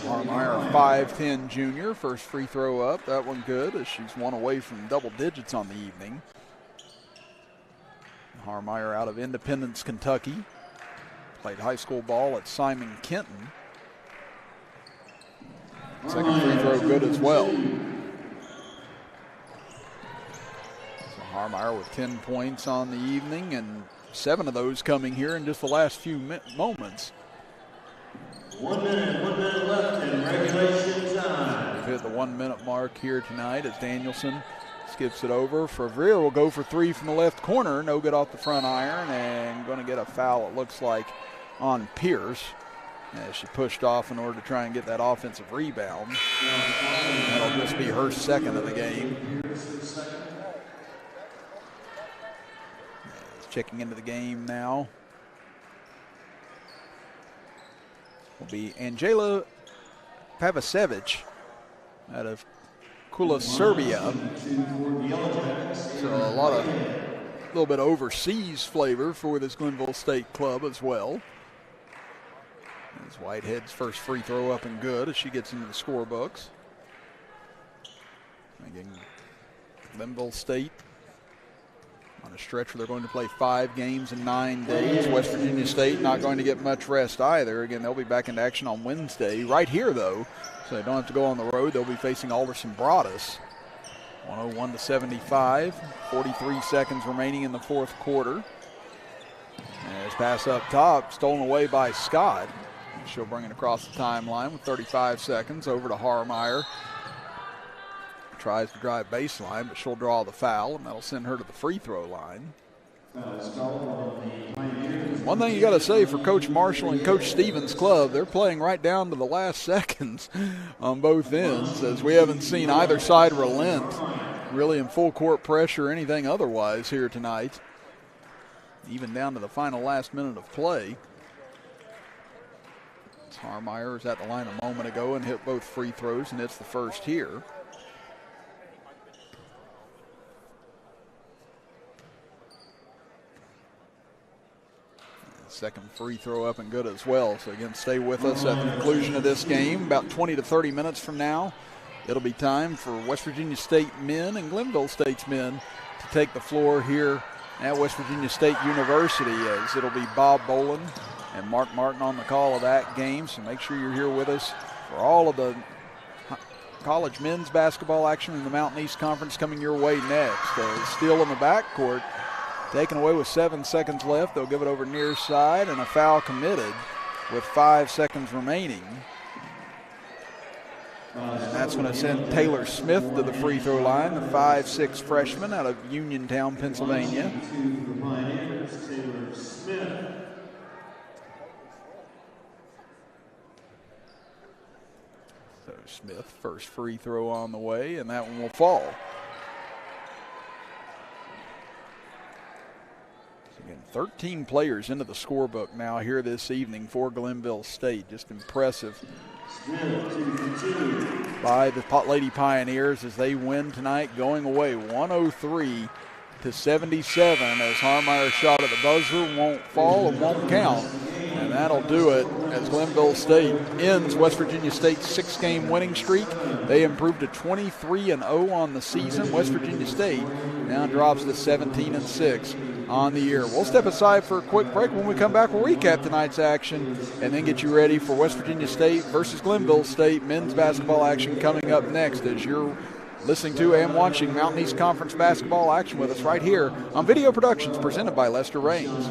Harmeyer, 5'10" junior, first free throw up. That one good as she's one away from double digits on the evening. Harmeyer out of Independence, Kentucky. Played high school ball at Simon Kenton. Second free throw good as well. So Harmeyer with 10 points on the evening, and 7 of those coming here in just the last few moments. 1 minute left in regulation time. We've hit the 1 minute mark here tonight as Danielson skips it over. Favre will go for 3 from the left corner. No good off the front iron, and going to get a foul, it looks like, on Pierce as she pushed off in order to try and get that offensive rebound. That'll just be her second of the game. Checking into the game now will be Angela Pavicevic out of Kula, Serbia. So a little bit of overseas flavor for this Glenville State club as well. As Whitehead's first free throw up and good as she gets into the scorebooks. Again, Glenville State on a stretch where they're going to play 5 games in 9 days. West Virginia State not going to get much rest either. Again, they'll be back into action on Wednesday. Right here, though, so they don't have to go on the road. They'll be facing Alderson Broadus. 101-75. 43 seconds remaining in the fourth quarter. As pass up top, stolen away by Scott. She'll bring it across the timeline with 35 seconds over to Harmeyer. Tries to drive baseline, but she'll draw the foul, and that'll send her to the free throw line. One thing you got to say for Coach Marshall and Coach Stevens' club, they're playing right down to the last seconds on both ends, as we haven't seen either side relent really in full court pressure or anything otherwise here tonight, even down to the final last minute of play. Harmeyer was at the line a moment ago and hit both free throws, and it's the first here. Second free throw up and good as well. So again, stay with us at the conclusion of this game. About 20 to 30 minutes from now, it'll be time for West Virginia State men and Glenville State's men to take the floor here at West Virginia State University, as it'll be Bob Boland and Mark Martin on the call of that game. So make sure you're here with us for all of the college men's basketball action in the Mountain East Conference coming your way next. Steele in the backcourt, taken away with 7 seconds left. They'll give it over near side, and a foul committed with 5 seconds remaining. And that's going to send Taylor Smith to the free throw line, the 5'6" freshman out of Uniontown, Pennsylvania. So Smith, first free throw on the way, and that one will fall. Again, 13 players into the scorebook now here this evening for Glenville State. Just impressive by the Lady Pioneers as they win tonight, going away 103-77 as Harmeyer shot at the buzzer won't fall and won't count. And that'll do it as Glenville State ends West Virginia State's 6-game winning streak. They improved to 23-0 on the season. West Virginia State now drops to 17-6 on the year. We'll step aside for a quick break. When we come back, we'll recap tonight's action and then get you ready for West Virginia State versus Glenville State men's basketball action coming up next, as you're listening to and watching Mountain East Conference basketball action with us right here on Video Productions presented by Lester Raines.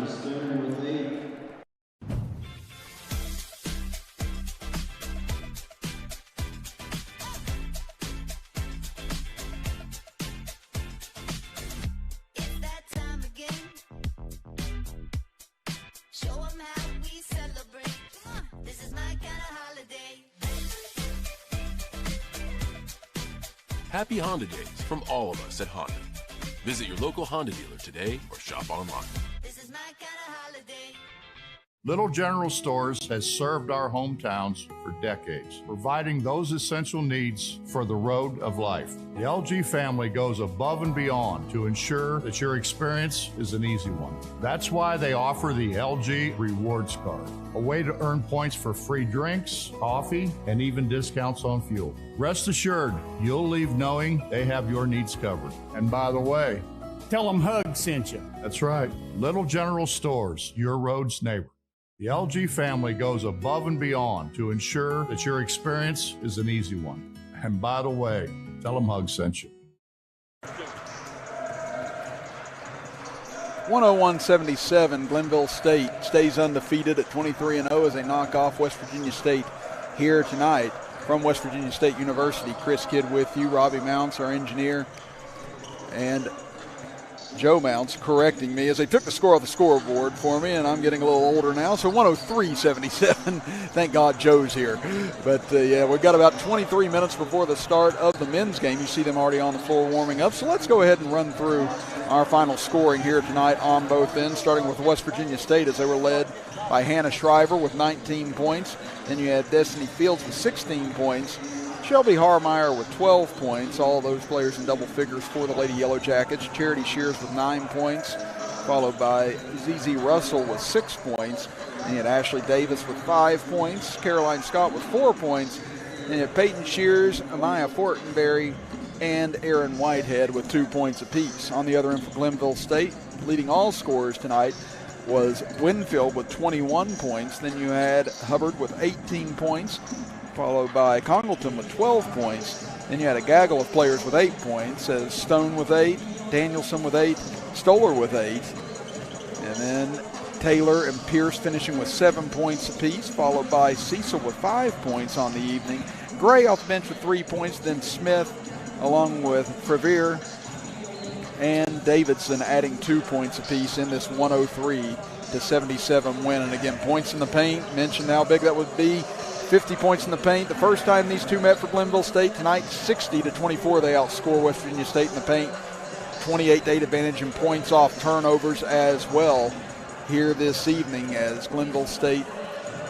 Happy Honda Days from all of us at Honda. Visit your local Honda dealer today or shop online. This is my kind of holiday. Little General Stores has served our hometowns for decades, providing those essential needs for the road of life. The LG family goes above and beyond to ensure that your experience is an easy one. That's why they offer the LG Rewards Card, a way to earn points for free drinks, coffee, and even discounts on fuel. Rest assured, you'll leave knowing they have your needs covered. And by the way, Tell them Hug sent you. that's right, Little General Stores, your road's neighbor. The LG family goes above and beyond to ensure that your experience is an easy one. And by the way, tell them Hug sent you. 101-77, Glenville State stays undefeated at 23-0 as they knock off West Virginia State here tonight. From West Virginia State University, Chris Kidd with you, Robbie Mounts, our engineer, and Joe Mounts correcting me as they took the score off the scoreboard for me, and I'm getting a little older now, so 103-77. Thank God Joe's here. But, yeah, we've got about 23 minutes before the start of the men's game. You see them already on the floor warming up, so let's go ahead and run through our final scoring here tonight on both ends, starting with West Virginia State as they were led by Hannah Shriver with 19 points. Then you had Destiny Fields with 16 points. Shelby Harmeyer with 12 points, all of those players in double figures for the Lady Yellow Jackets. Charity Shears with 9 points, followed by ZZ Russell with 6 points. And you had Ashley Davis with 5 points, Caroline Scott with 4 points. And you had Peyton Shears, Amaya Fortenberry, and Aaron Whitehead with 2 points apiece. On the other end for Glenville State, leading all scorers tonight was Winfield with 21 points. Then you had Hubbard with 18 points, followed by Congleton with 12 points. Then you had a gaggle of players with 8 points, as Stone with 8, Danielson with 8, Stoller with 8, and then Taylor and Pierce finishing with 7 points apiece, followed by Cecil with 5 points on the evening. Gray off the bench with 3 points, then Smith along with Frevere and Davidson adding 2 points apiece in this 103-77 win. And again, points in the paint, mentioned how big that would be. 50 points in the paint. The first time these two met for Glenville State tonight, 60-24, they outscore West Virginia State in the paint. 28-8 advantage in points off turnovers as well here this evening, as Glenville State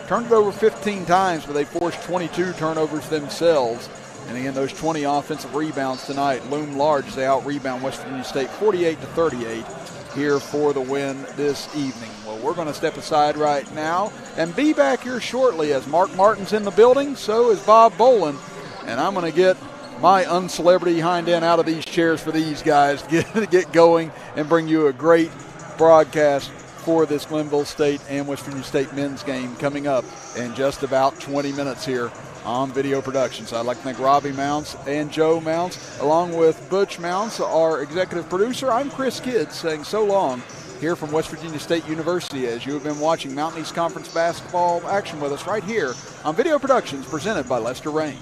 turned it over 15 times, but they forced 22 turnovers themselves. And again, those 20 offensive rebounds tonight loom large as they out-rebound West Virginia State 48-38 here for the win this evening. Well, we're going to step aside right now and be back here shortly as Mark Martin's in the building, so is Bob Bolin. And I'm going to get my uncelebrity hind end out of these chairs for these guys to get going and bring you a great broadcast for this Glenville State and West Virginia State men's game coming up in just about 20 minutes here on Video Production. So I'd like to thank Robbie Mounts and Joe Mounts, along with Butch Mounts, our executive producer. I'm Chris Kidd saying so long here from West Virginia State University, as you have been watching Mountain East Conference basketball action with us right here on Video Productions presented by Lester Raines.